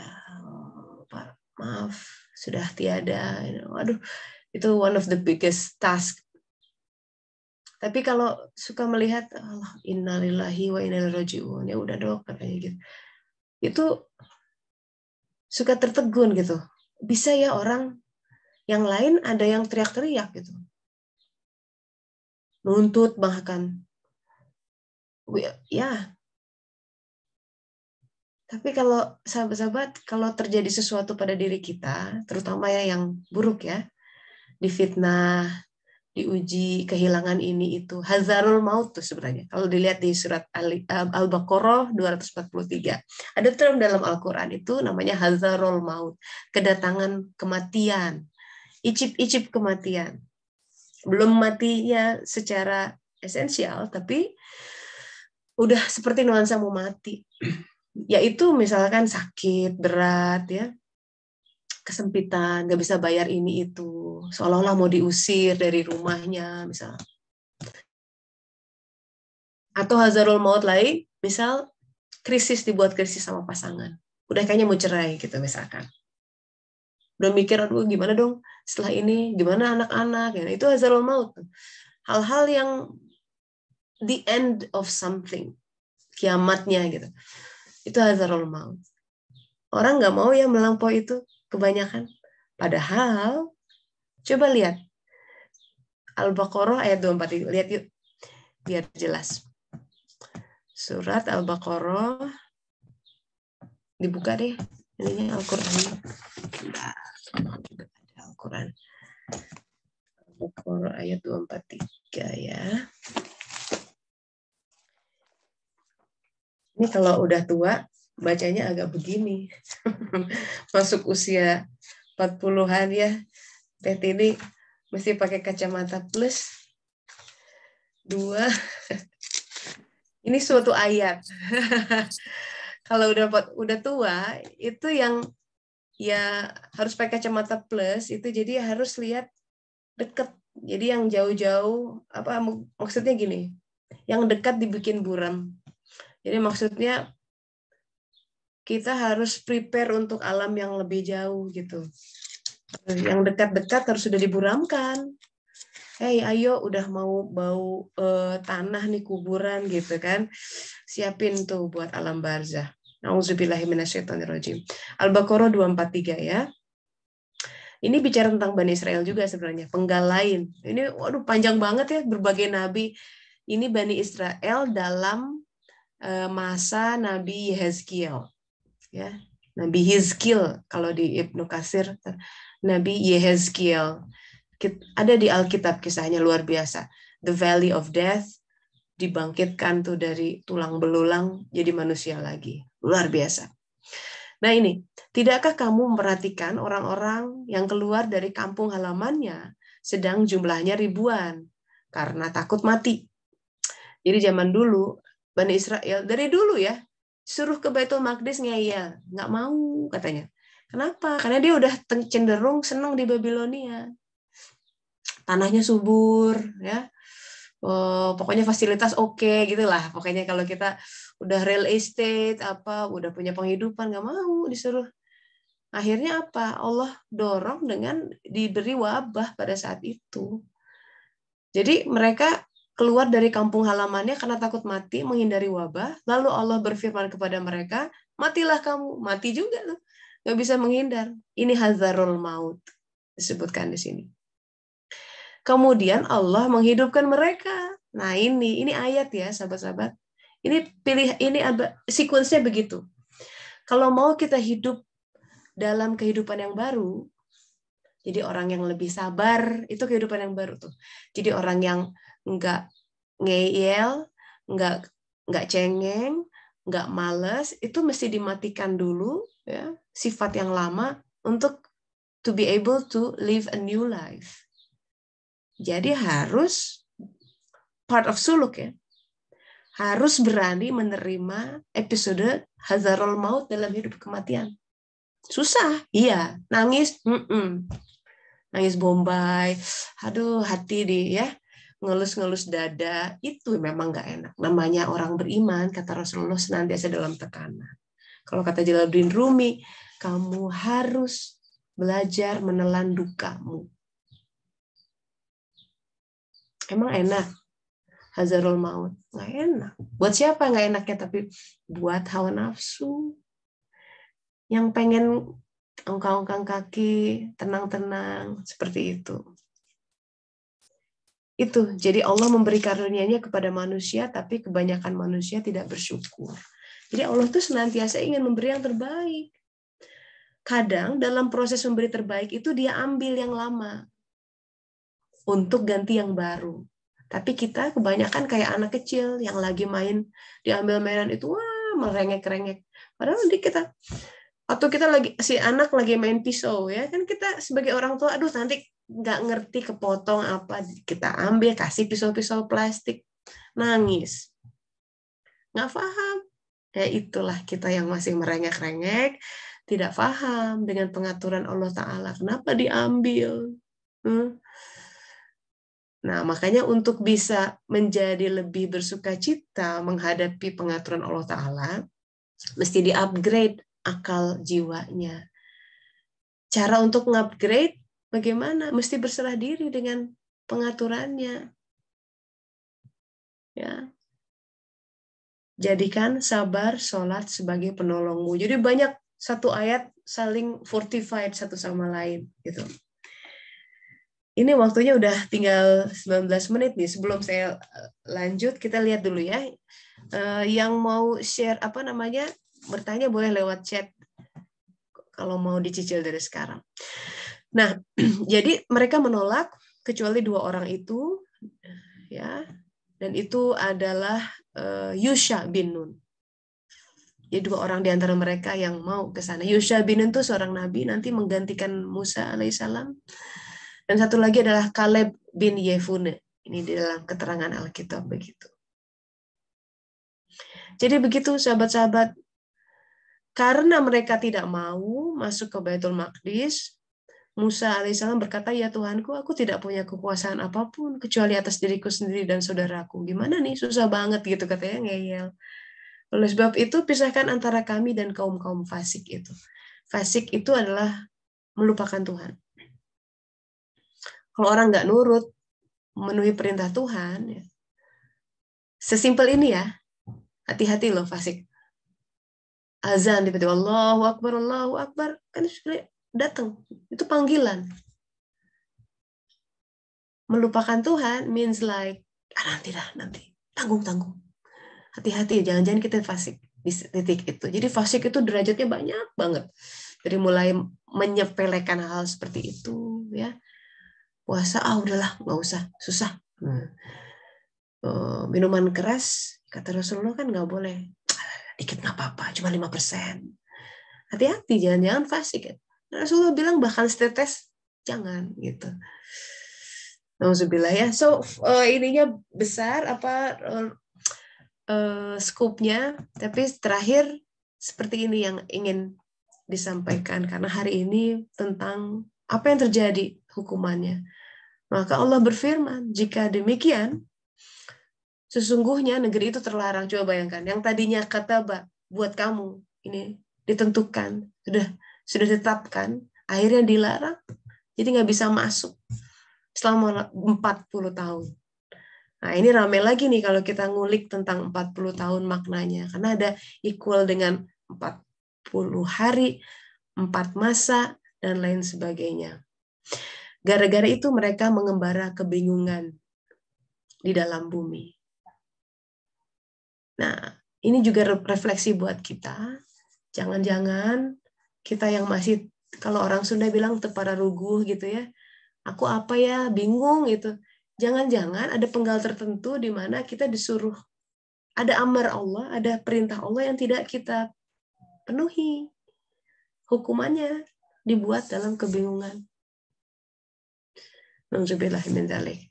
Pak maaf sudah tiada, waduh itu one of the biggest task. Tapi kalau suka melihat Allah innalillahi wa inna ilaihi raji'un, ya udah dok katanya gitu, itu suka tertegun gitu, bisa ya orang yang lain ada yang teriak-teriak gitu, nuntut bahkan ya. Tapi kalau sahabat-sahabat, kalau terjadi sesuatu pada diri kita, terutama ya yang buruk ya, difitnah, diuji, kehilangan ini itu, hazarul maut tuh sebenarnya. Kalau dilihat di surat Al-Baqarah 243, ada term dalam Al-Quran itu namanya hazarul maut, kedatangan kematian, icip-icip kematian. Belum matinya secara esensial, tapi udah seperti nuansa mau mati. Yaitu misalkan sakit berat ya, kesempitan, nggak bisa bayar ini itu, seolah-olah mau diusir dari rumahnya misal. Atau hazarul maut lain, misal krisis, dibuat krisis sama pasangan, udah kayaknya mau cerai gitu misalkan. Udah mikir, aduh gimana dong setelah ini, gimana anak-anak, ya, itu hazarul maut. Hal-hal yang the end of something, kiamatnya gitu. Itu hazarul maut. Orang nggak mau ya melampaui itu kebanyakan. Padahal, coba lihat Al-Baqarah ayat 24, lihat yuk biar jelas. Surat Al-Baqarah, dibuka deh ininya Al-Quran. Al-Quran. Al-Baqarah ayat 243 ya. Ini kalau udah tua bacanya agak begini. Masuk usia 40-an ya. Teh Tini mesti pakai kacamata plus 2. Ini suatu ayat. Kalau udah tua itu yang ya harus pakai kacamata plus itu, jadi harus lihat deket. Jadi yang jauh-jauh apa maksudnya gini. Yang dekat dibikin buram. Jadi maksudnya kita harus prepare untuk alam yang lebih jauh gitu. Yang dekat-dekat harus sudah diburamkan. Hey, ayo udah mau bau tanah nih kuburan gitu kan. Siapin tuh buat alam barzah. Nauzubillahi minasyaitonirrajim. Al-Baqarah 243 ya. Ini bicara tentang Bani Israel juga sebenarnya, penggal lain. Ini waduh panjang banget ya, berbagai nabi. Ini Bani Israel dalam masa Nabi Yehezkiel, ya. Nabi Hizkil kalau di Ibnu Katsir, Nabi Yehezkiel. Ada di Alkitab, kisahnya luar biasa. The Valley of Death, dibangkitkan tuh dari tulang belulang jadi manusia lagi. Luar biasa. Nah ini, tidakkah kamu memperhatikan orang-orang yang keluar dari kampung halamannya sedang jumlahnya ribuan karena takut mati. Jadi zaman dulu, Bani Israel, dari dulu ya, suruh ke Baitul Maqdis ngeyel. Nggak mau katanya. Kenapa? Karena dia udah cenderung senang di Babilonia. Tanahnya subur, ya. Pokoknya fasilitas oke, gitulah. Pokoknya kalau kita udah real estate, udah punya penghidupan, nggak mau disuruh. Akhirnya apa? Allah dorong dengan diberi wabah pada saat itu. Jadi mereka keluar dari kampung halamannya karena takut mati, menghindari wabah. Lalu Allah berfirman kepada mereka, matilah kamu. Mati juga tuh. Nggak bisa menghindar. Ini hazarul maut disebutkan di sini. Kemudian Allah menghidupkan mereka. Nah ini ayat ya sahabat-sahabat. Ini sequence-nya begitu. Kalau mau kita hidup dalam kehidupan yang baru, jadi orang yang lebih sabar, itu kehidupan yang baru tuh. Jadi orang yang nggak ngeyel, nggak cengeng, nggak males, itu mesti dimatikan dulu ya, sifat yang lama untuk to be able to live a new life. Jadi harus part of suluk ya. Harus berani menerima episode hazarul maut dalam hidup kematian. Susah, iya. Nangis, nangis bombay. Aduh, hati ya, ngelus-ngelus dada. Itu memang nggak enak. Namanya orang beriman, kata Rasulullah, senantiasa dalam tekanan. Kalau kata Jalaluddin Rumi, kamu harus belajar menelan dukamu. Emang enak hazarul maut? Nggak enak. Buat siapa nggak enaknya? Tapi buat hawa nafsu. Yang pengen ongkang-ongkang kaki, tenang-tenang, seperti itu. Itu, jadi Allah memberi karunia-Nya kepada manusia, tapi kebanyakan manusia tidak bersyukur. Jadi Allah tuh senantiasa ingin memberi yang terbaik. Kadang dalam proses memberi terbaik itu dia ambil yang lama untuk ganti yang baru. Tapi kita kebanyakan kayak anak kecil yang lagi main, diambil mainan itu, wah, merengek-rengek. Padahal atau kita si anak lagi main pisau ya, kan kita sebagai orang tua, aduh nanti nggak ngerti kepotong apa, kita ambil, kasih pisau-pisau plastik, nangis. Nggak paham. Ya itulah kita yang masih merengek-rengek, tidak paham dengan pengaturan Allah Ta'ala. Kenapa diambil? Nah, makanya untuk bisa menjadi lebih bersukacita menghadapi pengaturan Allah Ta'ala, mesti di-upgrade akal jiwanya. Cara untuk nge-upgrade bagaimana? Mesti berserah diri dengan pengaturannya. Ya. Jadikan sabar sholat sebagai penolongmu. Jadi banyak satu ayat saling fortified satu sama lain gitu. Ini waktunya udah tinggal 19 menit nih. Sebelum saya lanjut, kita lihat dulu ya. Yang mau share bertanya boleh lewat chat kalau mau dicicil dari sekarang. Nah, jadi mereka menolak kecuali dua orang itu, ya, dan itu adalah Yusha bin Nun. Jadi dua orang di antara mereka yang mau ke sana. Yusha bin Nun itu seorang nabi, nanti menggantikan Musa alaihissalam. Dan satu lagi adalah Kaleb bin Yefune. Ini di dalam keterangan Alkitab begitu. Jadi begitu sahabat-sahabat, karena mereka tidak mau masuk ke Baitul Maqdis, Musa alaihissalam berkata, ya Tuhanku, aku tidak punya kekuasaan apapun kecuali atas diriku sendiri dan saudaraku. Gimana nih, susah banget gitu katanya, ngeyel. Oleh sebab itu, pisahkan antara kami dan kaum-kaum fasik itu. Fasik itu adalah melupakan Tuhan. Kalau orang nggak nurut, memenuhi perintah Tuhan, ya. Sesimpel ini ya, hati-hati loh fasik. Azan tiba-tiba Allahu Akbar, kan datang. Itu panggilan. Melupakan Tuhan means like, nanti. Tanggung. Hati-hati, jangan-jangan kita fasik di titik itu. Jadi fasik itu derajatnya banyak banget. Dari mulai menyepelekan hal seperti itu, ya. Puasa, udahlah, nggak usah, susah. Minuman keras, kata Rasulullah kan nggak boleh. Dikit nggak apa-apa, cuma 5%. Hati-hati, jangan-jangan fasik. Rasulullah bilang bahkan setetes, jangan gitu. Nauzubillah ya. So ininya besar skupnya, tapi terakhir seperti ini yang ingin disampaikan karena hari ini tentang apa yang terjadi hukumannya. Maka Allah berfirman, jika demikian sesungguhnya negeri itu terlarang. Coba bayangkan, yang tadinya kataba buat kamu ini ditentukan, sudah ditetapkan, akhirnya dilarang, jadi nggak bisa masuk selama 40 tahun. Nah, ini rame lagi nih kalau kita ngulik tentang 40 tahun maknanya. Karena ada equal dengan 40 hari, 4 masa, dan lain sebagainya. Gara-gara itu mereka mengembara kebingungan di dalam bumi. Nah, ini juga refleksi buat kita. Jangan-jangan kita yang masih, kalau orang Sunda bilang tepara ruguh gitu ya, aku apa ya, bingung gitu. Jangan-jangan ada penggal tertentu di mana kita disuruh, ada amar Allah, ada perintah Allah yang tidak kita penuhi. Hukumannya dibuat dalam kebingungan. Nauzubillah min dzalik.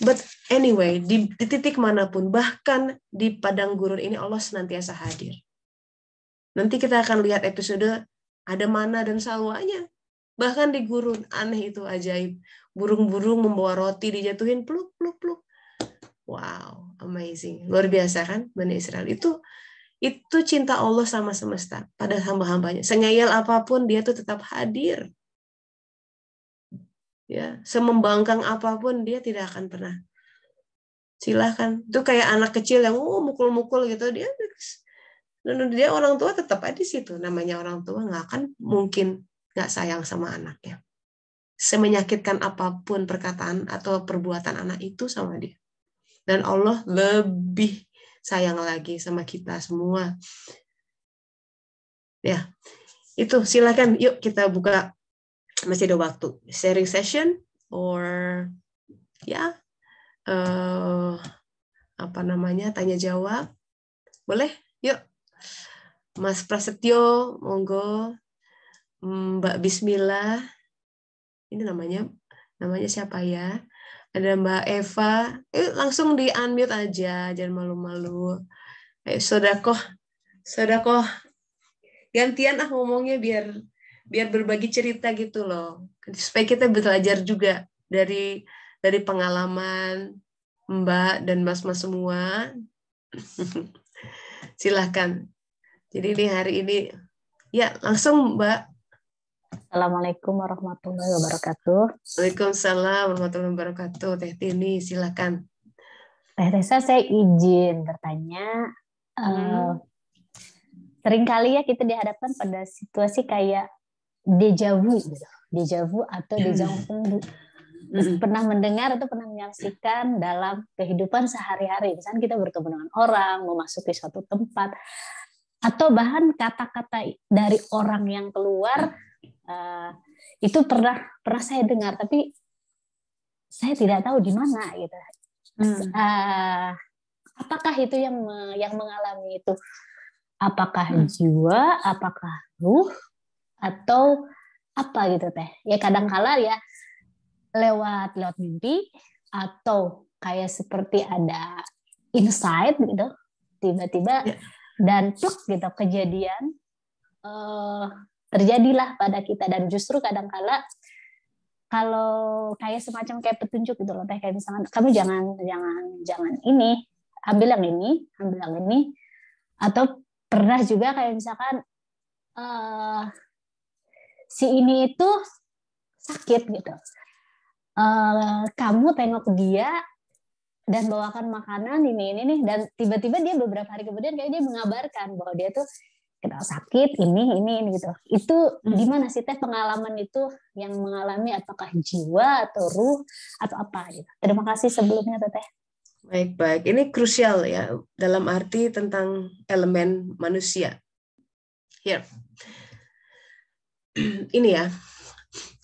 But anyway, di titik manapun, bahkan di padang gurun ini Allah senantiasa hadir. Nanti kita akan lihat episode ada mana dan salwanya. Bahkan di gurun, aneh itu, ajaib. Burung-burung membawa roti dijatuhin, pluk, pluk, pluk. Wow, amazing. Luar biasa kan, Bani Israel. Itu cinta Allah sama semesta pada hamba-hambanya. Sengeyel apapun, dia tuh tetap hadir. Ya, semembangkang apapun, dia tidak akan pernah. Silahkan. Itu kayak anak kecil yang mukul-mukul gitu, dia orang tua tetap ada di situ. Namanya orang tua nggak akan mungkin nggak sayang sama anaknya. Semenyakitkan apapun perkataan atau perbuatan anak itu sama dia. Dan Allah lebih sayang lagi sama kita semua. Ya, itu silakan. Yuk kita buka, masih ada waktu. Sharing session or ya tanya jawab. Boleh? Yuk. Mas Prasetyo, monggo. Mbak Bismillah. Ini namanya siapa ya? Ada Mbak Eva. Langsung di unmute aja, jangan malu-malu. Sodakoh. Gantian ngomongnya biar berbagi cerita gitu loh. Supaya kita belajar juga dari pengalaman Mbak dan Mas-mas semua. Silahkan. Jadi ini hari ini, ya langsung Mbak. Assalamualaikum warahmatullahi wabarakatuh. Waalaikumsalam warahmatullahi wabarakatuh. Teh Tini, silakan. Teh Tessa, saya izin bertanya. Seringkali ya kita dihadapkan pada situasi kayak deja vu atau deja vu. Pernah mendengar atau pernah menyaksikan dalam kehidupan sehari-hari. Misalnya kita bertemu dengan orang, memasuki suatu tempat, atau bahkan kata-kata dari orang yang keluar, itu pernah saya dengar, tapi saya tidak tahu di mana gitu. Apakah itu yang mengalami itu? Apakah jiwa, apakah ruh, atau apa gitu Teh? Ya kadang-kala ya lewat mimpi, atau kayak seperti ada insight gitu, tiba-tiba dan pluk gitu kejadian terjadilah pada kita. Dan justru kadang-kala kalau kayak semacam kayak petunjuk gitu loh Teh, kayak misalkan kamu jangan ini, ambil yang ini, atau pernah juga kayak misalkan si ini itu sakit gitu, kamu tengok dia dan bawakan makanan ini nih, dan tiba-tiba dia beberapa hari kemudian kayak dia mengabarkan bahwa dia tuh kita sakit ini gitu. Itu gimana sih Teh pengalaman itu yang mengalami, apakah jiwa atau ruh atau apa gitu. Terima kasih sebelumnya Teteh. Baik. Ini krusial ya dalam arti tentang elemen manusia. Here. Ini ya.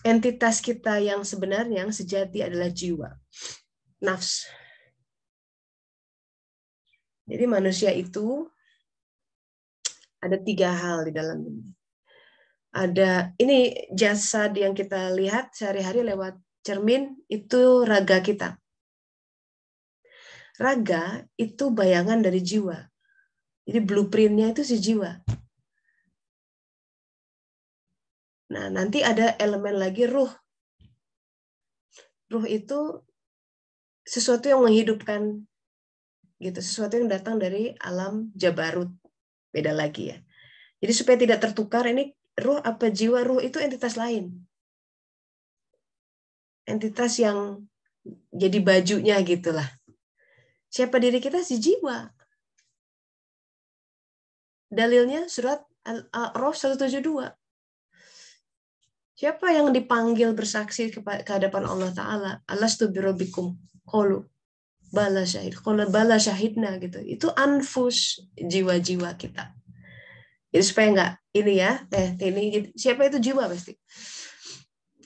Entitas kita yang sebenarnya, yang sejati adalah jiwa. Nafs. Jadi manusia itu ada 3 hal di dalam ini. Ada, ini jasad yang kita lihat sehari-hari lewat cermin, itu raga kita. Raga itu bayangan dari jiwa. Jadi blueprint-nya itu si jiwa. Nah, nanti ada elemen lagi ruh. Ruh itu sesuatu yang menghidupkan gitu, sesuatu yang datang dari alam Jabarut. Beda lagi ya. Jadi supaya tidak tertukar, ini ruh apa jiwa, ruh itu entitas lain. Entitas yang jadi bajunya gitulah. Siapa diri kita? Si jiwa. Dalilnya surat Al-A'raf 172. Siapa yang dipanggil bersaksi ke hadapan Allah Ta'ala? Alastu birabbikum? Qalu bala syahid. Qalu bala syahidna gitu. Itu anfus, jiwa-jiwa kita. Jadi supaya enggak ini ya, ini siapa itu jiwa pasti.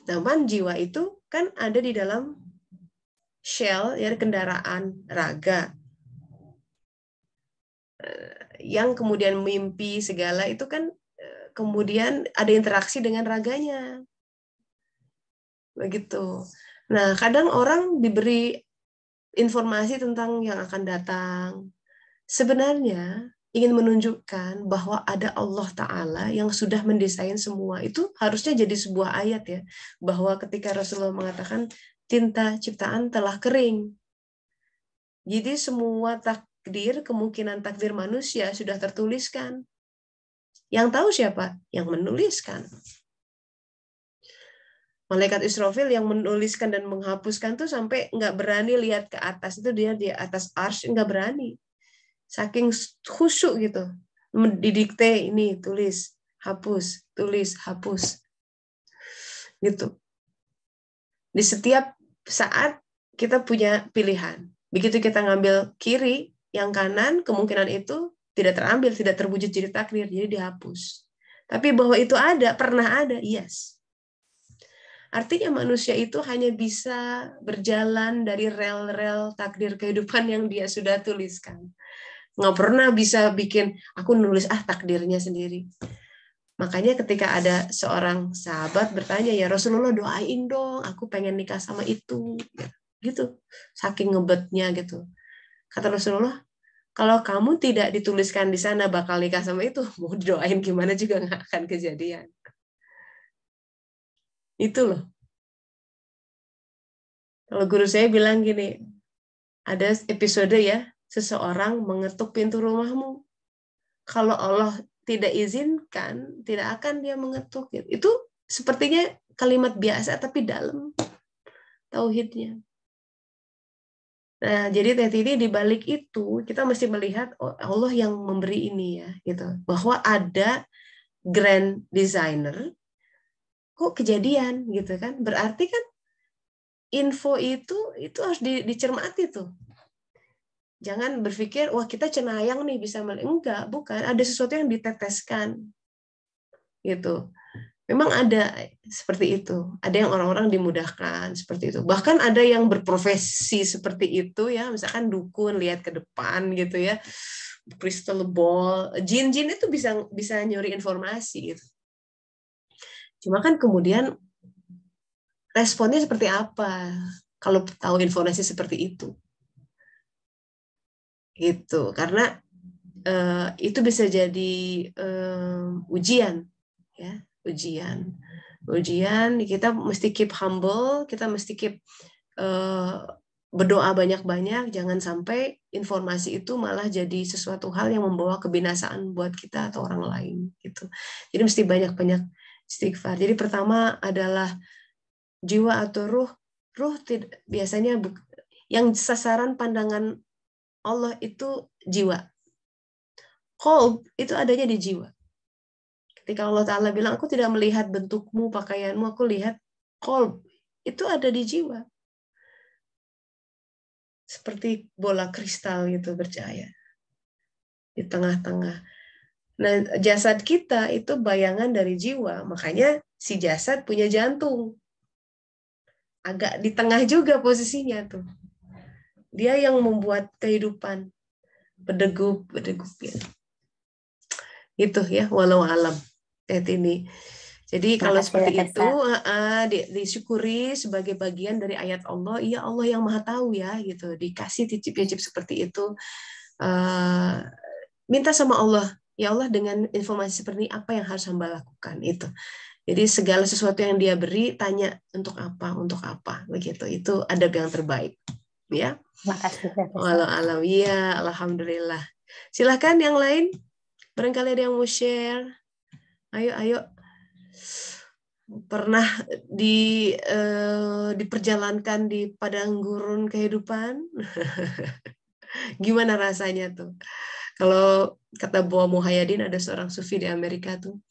Namun jiwa itu kan ada di dalam shell ya, kendaraan raga. Yang kemudian mimpi segala itu kan kemudian ada interaksi dengan raganya. Begitu. Nah, kadang orang diberi informasi tentang yang akan datang. Sebenarnya ingin menunjukkan bahwa ada Allah Ta'ala yang sudah mendesain semua. Itu harusnya jadi sebuah ayat ya. Bahwa ketika Rasulullah mengatakan tinta ciptaan telah kering. Jadi semua takdir, kemungkinan takdir manusia sudah tertuliskan. Yang tahu siapa? Yang menuliskan. Malaikat Israfil yang menuliskan dan menghapuskan tuh sampai nggak berani lihat ke atas. Itu dia di atas arsy nggak berani. Saking khusyuk gitu. Didikte ini, tulis, hapus, tulis, hapus. Gitu. Di setiap saat kita punya pilihan. Begitu kita ngambil kiri, yang kanan kemungkinan itu tidak terambil, tidak terwujud jadi takdir, jadi dihapus. Tapi bahwa itu ada, pernah ada, yes. Artinya manusia itu hanya bisa berjalan dari rel-rel takdir kehidupan yang dia sudah tuliskan. Nggak pernah bisa bikin, aku nulis takdirnya sendiri. Makanya ketika ada seorang sahabat bertanya, ya Rasulullah doain dong, aku pengen nikah sama itu. Gitu, saking ngebetnya gitu. Kata Rasulullah, kalau kamu tidak dituliskan di sana bakal nikah sama itu, mau doain gimana juga nggak akan kejadian. Itu loh. Kalau guru saya bilang gini, ada episode ya, seseorang mengetuk pintu rumahmu. Kalau Allah tidak izinkan, tidak akan dia mengetuk. Itu sepertinya kalimat biasa, tapi dalam tauhidnya. Nah, jadi Teh di balik itu kita mesti melihat Allah yang memberi ini ya, gitu. Bahwa ada grand designer, kok kejadian gitu kan? Berarti kan info itu harus dicermati tuh. Jangan berpikir wah kita cenayang nih bisa enggak, bukan. Ada sesuatu yang diteteskan. Gitu. Memang ada seperti itu. Ada yang orang-orang dimudahkan seperti itu. Bahkan ada yang berprofesi seperti itu ya, misalkan dukun lihat ke depan gitu ya. Crystal ball, jin-jin itu bisa nyuri informasi gitu. Cuma kan kemudian responnya seperti apa kalau tahu informasi seperti itu. Gitu. Karena itu bisa jadi ujian ya, ujian kita mesti keep humble, kita mesti keep berdoa banyak-banyak, jangan sampai informasi itu malah jadi sesuatu hal yang membawa kebinasaan buat kita atau orang lain gitu. Jadi mesti banyak-banyak istighfar. Jadi pertama adalah jiwa atau ruh biasanya yang sasaran pandangan Allah itu jiwa. Qalb itu adanya di jiwa. Ketika Allah Ta'ala bilang, aku tidak melihat bentukmu, pakaianmu, aku lihat qalb. Itu ada di jiwa. Seperti bola kristal gitu bercahaya di tengah-tengah. Nah, jasad kita itu bayangan dari jiwa. Makanya si jasad punya jantung. Agak di tengah juga posisinya tuh. Dia yang membuat kehidupan. Berdegup ya. Itu ya, walau alam. Ini. Jadi kalau seperti itu disyukuri sebagai bagian dari ayat Allah. Iya, Allah yang Maha Tahu ya gitu. Dikasih titip-titip seperti itu. Minta sama Allah, ya Allah, dengan informasi seperti ini, apa yang harus hamba lakukan itu. Jadi segala sesuatu yang Dia beri, tanya untuk apa begitu. Itu adab yang terbaik, ya. Makasih. Walau alam, iya, alhamdulillah. Silahkan yang lain, barangkali ada yang mau share. Ayo. Pernah diperjalankan di padang gurun kehidupan? Gimana rasanya tuh? Kalau kata Buah Muhayadin, ada seorang sufi di Amerika tuh,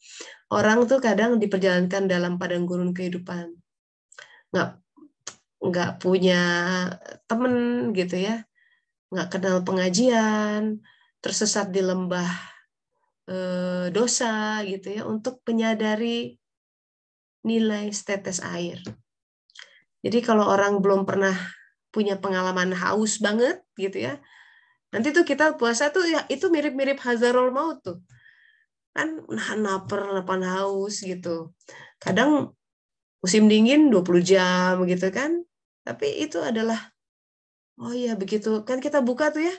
orang tuh kadang diperjalankan dalam padang gurun kehidupan, nggak punya temen gitu ya, nggak kenal pengajian, tersesat di lembah dosa gitu ya, untuk menyadari nilai setetes air. Jadi kalau orang belum pernah punya pengalaman haus banget gitu ya, nanti tuh kita puasa tuh ya itu mirip-mirip Hazarul Maut tuh. Kan nahan lapar, nahan haus gitu. Kadang musim dingin 20 jam gitu kan. Tapi itu adalah, oh iya begitu. Kan kita buka tuh ya,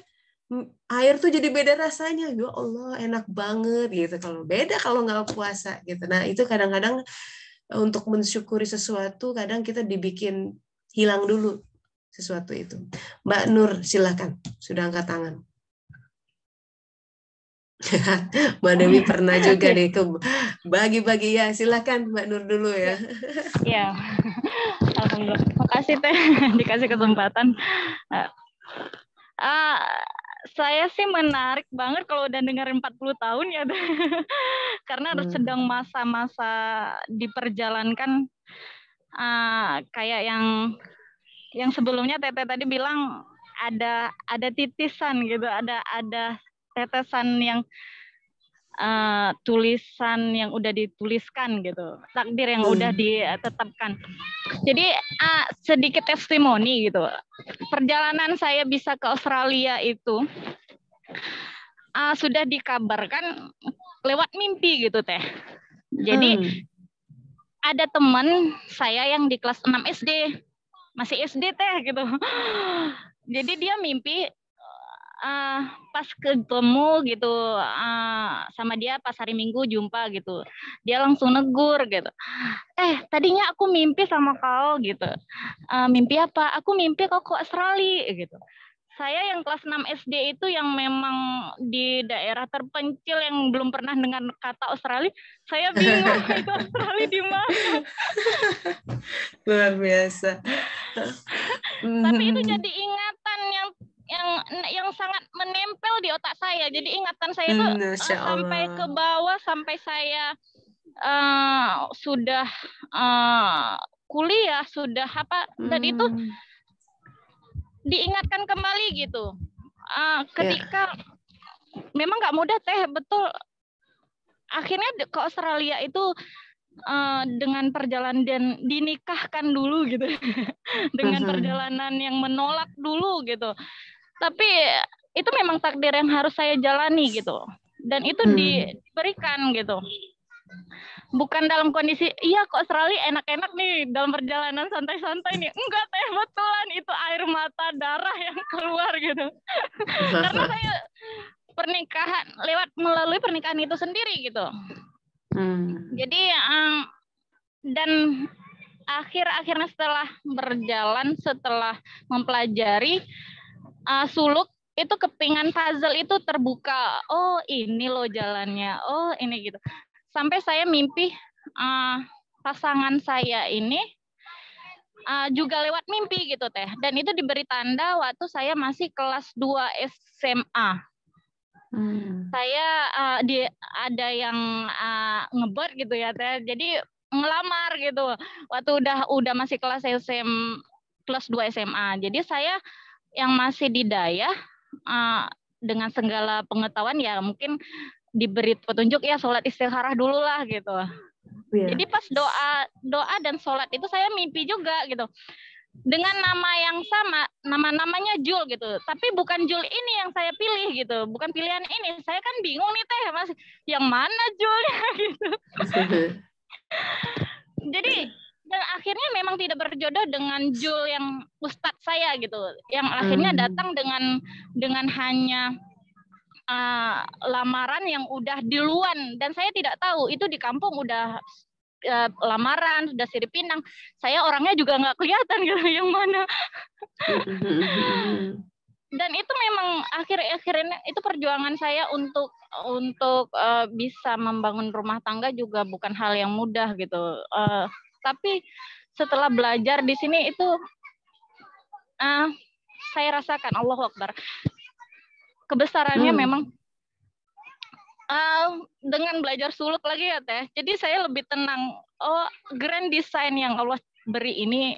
air tuh jadi beda rasanya. Ya Allah, enak banget gitu. Kalau beda kalau nggak puasa gitu. Nah itu kadang-kadang untuk mensyukuri sesuatu, kadang kita dibikin hilang dulu sesuatu itu. Mbak Nur, silakan. Sudah angkat tangan. Mbak Dewi pernah juga nih bagi-bagi ya. Silakan Mbak Nur dulu ya. Ya, alhamdulillah. Makasih Teh dikasih kesempatan. Saya sih menarik banget kalau udah dengerin 40 tahun ya. Karena sedang masa-masa diperjalankan kayak yang sebelumnya Teteh tadi bilang ada titisan gitu, ada tetesan yang tulisan yang udah dituliskan gitu, takdir yang udah ditetapkan. Jadi sedikit testimoni gitu. Perjalanan saya bisa ke Australia itu sudah dikabarkan lewat mimpi gitu Teh. Jadi ada teman saya yang di kelas 6 SD, masih SD Teh gitu. Jadi dia mimpi pas ketemu gitu sama dia pas hari Minggu jumpa gitu, dia langsung negur gitu, tadinya aku mimpi sama kau gitu. Mimpi apa? Aku mimpi kau ke Australia gitu. Saya yang kelas 6 SD itu yang memang di daerah terpencil yang belum pernah dengar kata Australia, saya bingung itu Australia di mana. Luar biasa. Tapi itu jadi ingatan yang sangat menempel di otak saya. Jadi ingatan saya itu sampai ke bawah, sampai saya sudah kuliah, sudah apa, dan itu diingatkan kembali gitu. Ketika memang nggak mudah Teh, betul. Akhirnya ke Australia itu dengan perjalanan dan dinikahkan dulu gitu, dengan perjalanan yang menolak dulu gitu. Tapi itu memang takdir yang harus saya jalani gitu, dan itu diberikan gitu. Bukan dalam kondisi, iya ke Australia enak-enak nih dalam perjalanan santai-santai nih. Enggak Teh, betulan itu air mata darah yang keluar gitu. Karena saya melalui pernikahan itu sendiri gitu. Jadi dan akhirnya setelah berjalan, setelah mempelajari suluk itu, kepingan puzzle itu terbuka. Oh ini loh jalannya. Oh ini gitu. Sampai saya mimpi pasangan saya ini juga lewat mimpi gitu Teh. Dan itu diberi tanda waktu saya masih kelas 2 SMA. Saya ada yang ngebet gitu ya Teh. Jadi ngelamar gitu. Waktu udah masih kelas kelas 2 SMA. Jadi saya yang masih di daya dengan segala pengetahuan ya mungkin diberi petunjuk ya sholat istikharah dulu lah gitu. Yeah. Jadi pas doa dan sholat itu saya mimpi juga gitu. Dengan nama yang sama, namanya Jul gitu. Tapi bukan Jul ini yang saya pilih gitu. Bukan pilihan ini. Saya kan bingung nih Teh, Mas. Yang mana Julnya gitu. Jadi dan akhirnya memang tidak berjodoh dengan Jul yang ustadz saya gitu. Yang akhirnya datang dengan hanya lamaran yang udah duluan dan saya tidak tahu itu di kampung udah lamaran sudah sirip pinang. Saya orangnya juga nggak kelihatan gitu yang mana. Dan itu memang akhirnya itu perjuangan saya untuk bisa membangun rumah tangga juga bukan hal yang mudah gitu. Tapi setelah belajar di sini itu saya rasakan Allahu Akbar. Kebesarannya memang dengan belajar suluk lagi ya Teh. Jadi saya lebih tenang. Oh, grand design yang Allah beri ini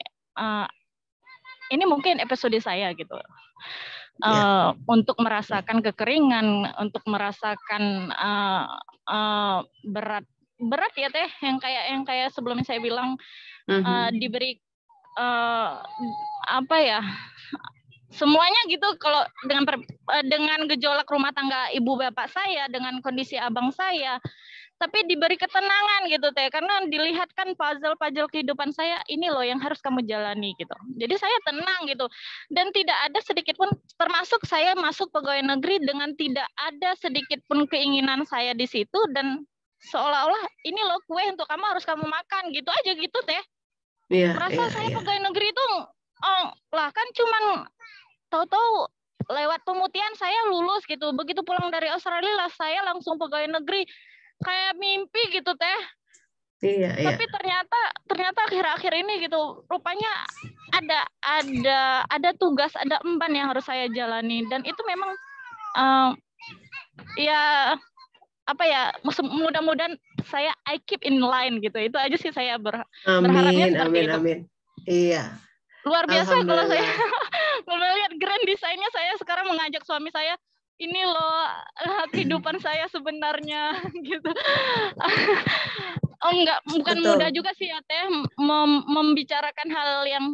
mungkin episode saya gitu. Untuk merasakan kekeringan, untuk merasakan berat ya Teh, yang kayak sebelumnya saya bilang diberi semuanya gitu. Kalau dengan gejolak rumah tangga ibu bapak saya, dengan kondisi abang saya, tapi diberi ketenangan gitu Teh, karena dilihatkan puzzle kehidupan saya, ini loh yang harus kamu jalani gitu. Jadi saya tenang gitu, dan tidak ada sedikit pun, termasuk saya masuk pegawai negeri dengan tidak ada sedikit pun keinginan saya di situ, dan seolah-olah ini loh kue untuk kamu, harus kamu makan gitu aja gitu Teh. Merasa saya pegawai negeri itu lah kan cuman tahu-tahu lewat pemutihan saya lulus gitu. Begitu pulang dari Australia lah saya langsung pegawai negeri, kayak mimpi gitu Teh. Tapi ternyata akhir-akhir ini gitu rupanya ada tugas, ada emban yang harus saya jalani, dan itu memang mudah-mudahan saya I keep in line gitu. Itu aja sih saya berharapnya seperti itu. Amin. Iya. Luar biasa kalau saya melihat grand desainnya. Saya sekarang mengajak suami saya, ini loh kehidupan saya sebenarnya gitu. Bukan betul. Mudah juga sih ya Teh membicarakan hal yang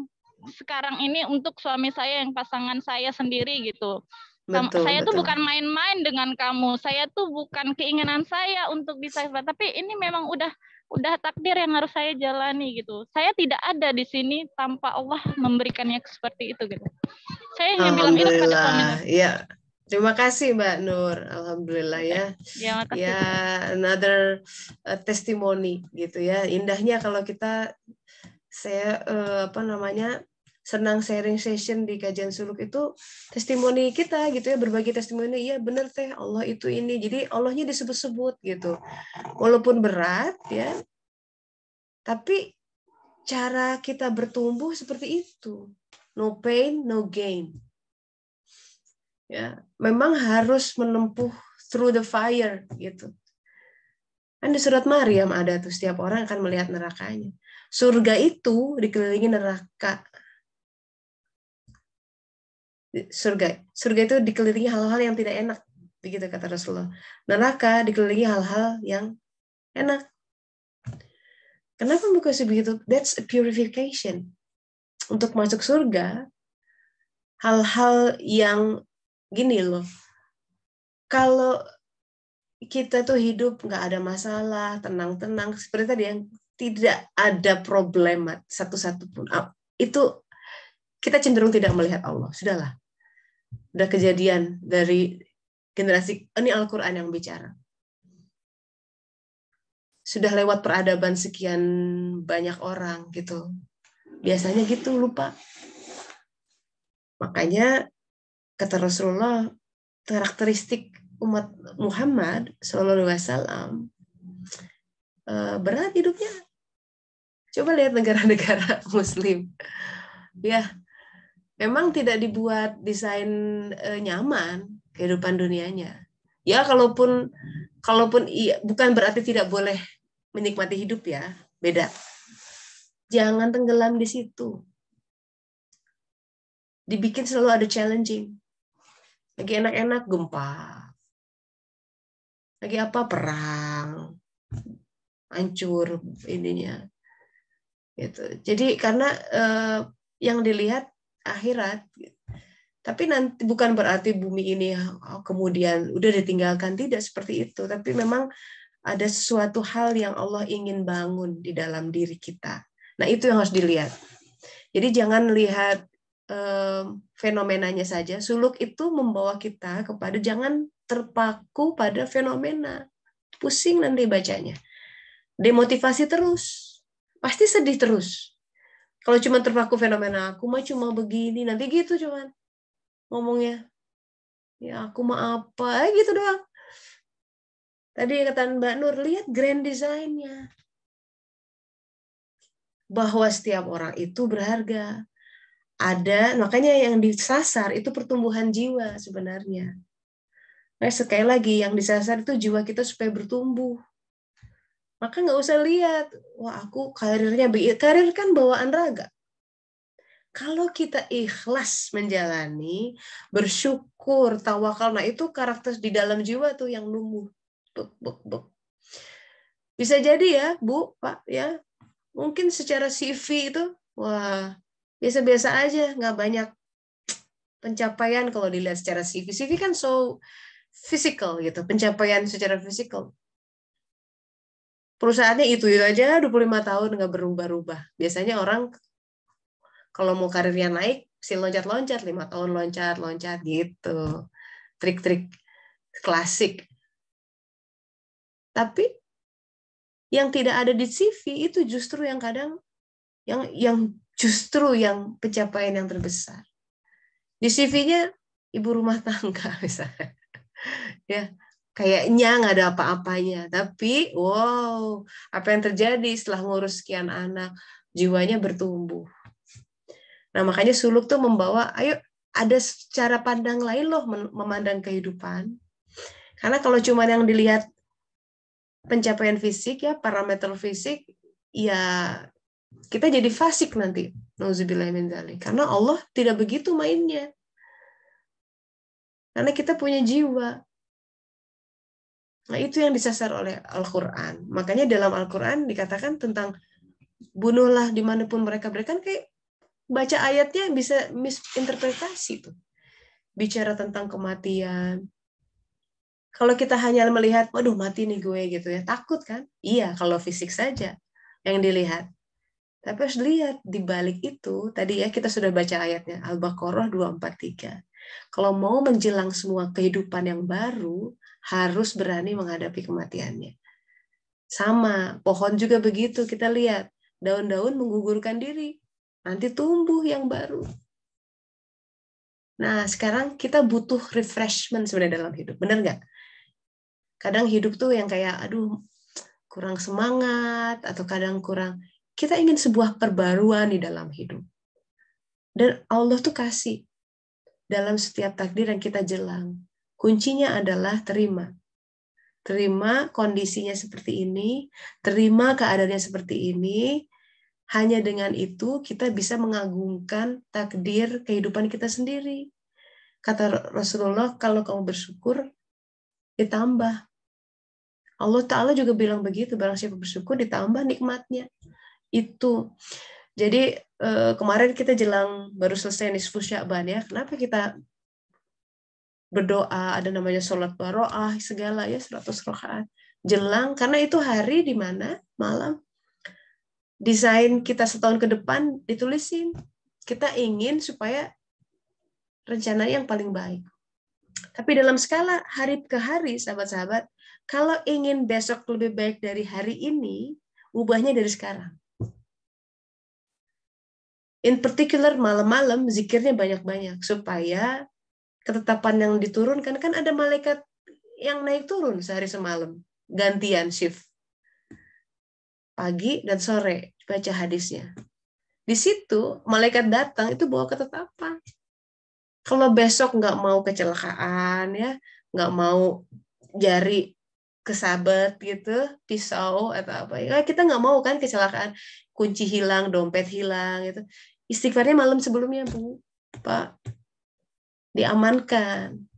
sekarang ini untuk suami saya, yang pasangan saya sendiri gitu. Saya tuh bukan main-main dengan kamu. Saya tuh bukan keinginan saya untuk bisa, tapi ini memang udah takdir yang harus saya jalani gitu. Saya tidak ada di sini tanpa Allah memberikannya seperti itu gitu. Saya hanya bilang itu pada suami saya. Iya. Terima kasih Mbak Nur. Alhamdulillah ya. Ya, another testimony gitu ya. Indahnya kalau saya senang sharing session di kajian suluk itu testimoni kita gitu ya, berbagi testimoni. Iya benar Teh, Allah itu ini. Jadi Allahnya disebut-sebut gitu. Walaupun berat ya, tapi cara kita bertumbuh seperti itu. No pain, no gain. Ya, memang harus menempuh through the fire gitu. Kan di surat Maryam ada tuh, setiap orang akan melihat nerakanya. Surga itu dikelilingi neraka. Surga itu dikelilingi hal-hal yang tidak enak, begitu kata Rasulullah. Neraka dikelilingi hal-hal yang enak. Kenapa because begitu? That's a purification. Untuk masuk surga, hal-hal yang gini loh. Kalau kita tuh hidup nggak ada masalah, tenang-tenang, seperti tadi yang tidak ada problem satu-satu pun, itu kita cenderung tidak melihat Allah. Sudahlah. Udah kejadian dari generasi, ini Al-Quran yang bicara. Sudah lewat peradaban sekian banyak orang gitu. Biasanya gitu, lupa. Makanya kata Rasulullah, karakteristik umat Muhammad SAW berat hidupnya. Coba lihat negara-negara Muslim. Ya, memang tidak dibuat desain nyaman kehidupan dunianya. Ya kalaupun iya, bukan berarti tidak boleh menikmati hidup ya, beda. Jangan tenggelam di situ. Dibikin selalu ada challenging. Lagi enak-enak gempa. Lagi apa perang. Hancur ininya. Gitu. Jadi karena yang dilihat akhirat. Tapi nanti bukan berarti bumi ini kemudian udah ditinggalkan, tidak seperti itu. Tapi memang ada sesuatu hal yang Allah ingin bangun di dalam diri kita. Nah, itu yang harus dilihat. Jadi jangan lihat fenomenanya saja. Suluk itu membawa kita kepada jangan terpaku pada fenomena. Pusing nanti bacanya. Demotivasi terus. Pasti sedih terus. Kalau cuma terpaku fenomena, aku mah cuma begini, nanti gitu cuman ngomongnya. Ya aku mah apa, gitu doang. Tadi kata Mbak Nur, lihat grand design-nya. Bahwa setiap orang itu berharga. Ada, makanya yang disasar itu pertumbuhan jiwa sebenarnya. Nah, sekali lagi, yang disasar itu jiwa kita supaya bertumbuh. Maka nggak usah lihat, wah aku karirnya, karir kan bawaan raga. Kalau kita ikhlas menjalani, bersyukur, tawakal, nah itu karakter di dalam jiwa tuh yang numbuh. Bisa jadi ya, Bu, Pak, ya. Mungkin secara CV itu, wah, biasa-biasa aja, nggak banyak pencapaian kalau dilihat secara CV. CV kan so physical gitu, pencapaian secara physical. Perusahaannya itu aja 25 tahun nggak berubah-ubah. Biasanya orang kalau mau karirnya naik, si loncat-loncat, 5 tahun loncat-loncat gitu. Trik-trik klasik. Tapi yang tidak ada di CV itu justru yang kadang yang justru yang pencapaian yang terbesar. Di CV-nya ibu rumah tangga misalnya. Ya, kayaknya nggak ada apa-apanya, tapi wow, apa yang terjadi setelah ngurus sekian anak, jiwanya bertumbuh. Nah, makanya suluk tuh membawa, ayo ada cara pandang lain loh memandang kehidupan. Karena kalau cuma yang dilihat pencapaian fisik ya, parameter fisik, ya kita jadi fasik nanti. Nauzubillah min dzalik. Karena Allah tidak begitu mainnya. Karena kita punya jiwa. Nah, itu yang disasar oleh Al-Quran. Makanya dalam Al-Quran dikatakan tentang bunuhlah dimanapun mereka berikan, kayak baca ayatnya bisa misinterpretasi tuh. Bicara tentang kematian. Kalau kita hanya melihat, waduh mati nih gue gitu ya, takut kan? Iya, kalau fisik saja yang dilihat. Tapi harus lihat di balik itu, tadi ya kita sudah baca ayatnya, Al-Baqarah 243. Kalau mau menjelang semua kehidupan yang baru, harus berani menghadapi kematiannya. Sama, pohon juga begitu, kita lihat. Daun-daun menggugurkan diri, nanti tumbuh yang baru. Nah, sekarang kita butuh refreshment sebenarnya dalam hidup, benar nggak? Kadang hidup tuh yang kayak, aduh, kurang semangat, atau kadang kurang, kita ingin sebuah perbaruan di dalam hidup. Dan Allah tuh kasih dalam setiap takdir yang kita jelang. Kuncinya adalah terima. Terima kondisinya seperti ini, terima keadaannya seperti ini. Hanya dengan itu kita bisa mengagungkan takdir kehidupan kita sendiri. Kata Rasulullah, kalau kamu bersyukur, ditambah. Allah Ta'ala juga bilang begitu, barang siapa bersyukur, ditambah nikmatnya. Itu. Jadi kemarin kita jelang baru selesai nisfu Sya'ban ya. Kenapa kita berdoa, ada namanya sholat baro'ah, segala ya, 100 rakaat. Jelang, karena itu hari di mana malam desain kita setahun ke depan ditulisin. Kita ingin supaya rencana yang paling baik. Tapi dalam skala hari ke hari, sahabat-sahabat, kalau ingin besok lebih baik dari hari ini, ubahnya dari sekarang. In particular malam-malam zikirnya banyak-banyak supaya ketetapan yang diturunkan, kan ada malaikat yang naik turun sehari semalam, gantian shift. Pagi dan sore baca hadisnya. Di situ malaikat datang itu bawa ketetapan. Kalau besok nggak mau kecelakaan ya, nggak mau jari kesabet gitu, pisau atau apa. Ya, kita nggak mau kan kecelakaan, kunci hilang, dompet hilang gitu. Istighfarnya malam sebelumnya, Bu, Pak, diamankan.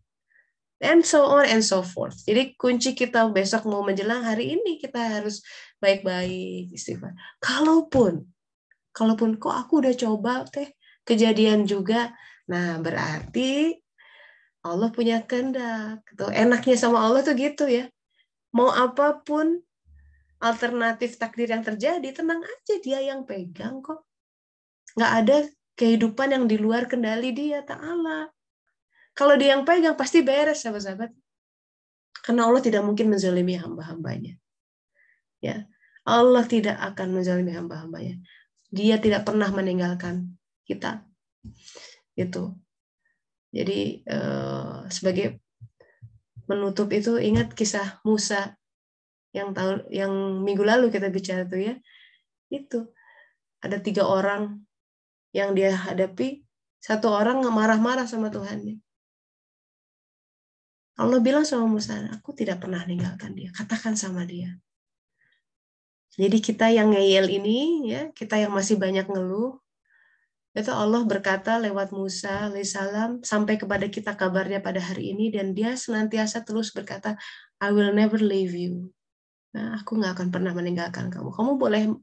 And so on and so forth. Jadi kunci kita besok mau menjelang hari ini kita harus baik-baik istighfar. Kalaupun kok aku udah coba teh kejadian juga, nah berarti Allah punya kehendak. Tuh, enaknya sama Allah tuh gitu ya. Mau apapun alternatif takdir yang terjadi, tenang aja, dia yang pegang kok. Nggak ada kehidupan yang di luar kendali dia, Ta'ala. Kalau dia yang pegang, pasti beres, sahabat-sahabat. Karena Allah tidak mungkin menzalimi hamba-hambanya. Ya, Allah tidak akan menzalimi hamba-hambanya. Dia tidak pernah meninggalkan kita. Itu. Jadi, sebagai menutup itu, ingat kisah Musa yang minggu lalu kita bicara tuh ya, itu ada 3 orang yang dia hadapi, 1 orang marah-marah sama Tuhannya. Allah bilang sama Musa, aku tidak pernah meninggalkan dia, katakan sama dia. Jadi kita yang ngeyel ini, ya, kita yang masih banyak ngeluh, itu Allah berkata lewat Musa alaihissalam sampai kepada kita kabarnya pada hari ini, dan dia senantiasa terus berkata, I will never leave you. Nah, aku nggak akan pernah meninggalkan kamu. Kamu boleh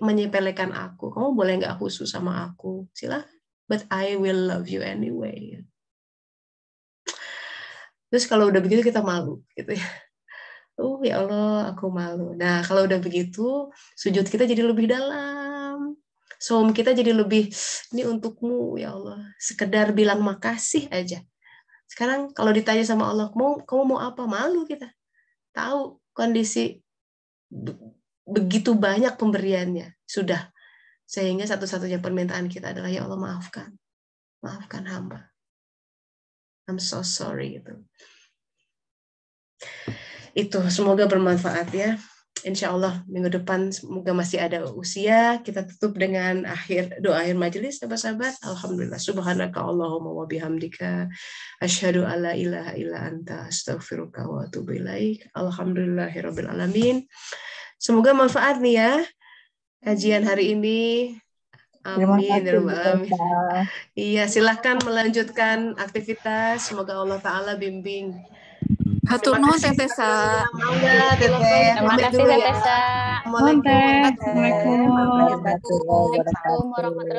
menyepelekan aku. Kamu boleh nggak khusus sama aku. Silahkan. But I will love you anyway. Terus kalau udah begitu kita malu. Gitu ya. Ya Allah, aku malu. Nah, kalau udah begitu, sujud kita jadi lebih dalam. Saum kita jadi lebih, ini untukmu, ya Allah. Sekedar bilang makasih aja. Sekarang kalau ditanya sama Allah, kamu mau apa? Malu kita. Tahu kondisi begitu banyak pemberiannya sudah, sehingga satu-satunya permintaan kita adalah ya Allah maafkan hamba, I'm so sorry. Itu semoga bermanfaat ya. Insya Allah minggu depan semoga masih ada usia. Kita tutup dengan doa akhir majelis, sahabat-sahabat. Alhamdulillah, subhanaka Allahumma wa bihamdika asyhadu alla ilaha illa anta astaghfiruka wa atubu ilaik. Alhamdulillahirabbil alamin. Semoga manfaat nih ya kajian hari ini. Amin. Iya, silahkan melanjutkan aktivitas. Semoga Allah Ta'ala bimbing. Hatur nuhun Teh Tessa. Terima kasih Teh Tessa. Assalamualaikum. Assalamualaikum. Waalaikumsalam warahmatullahi wabarakatuh.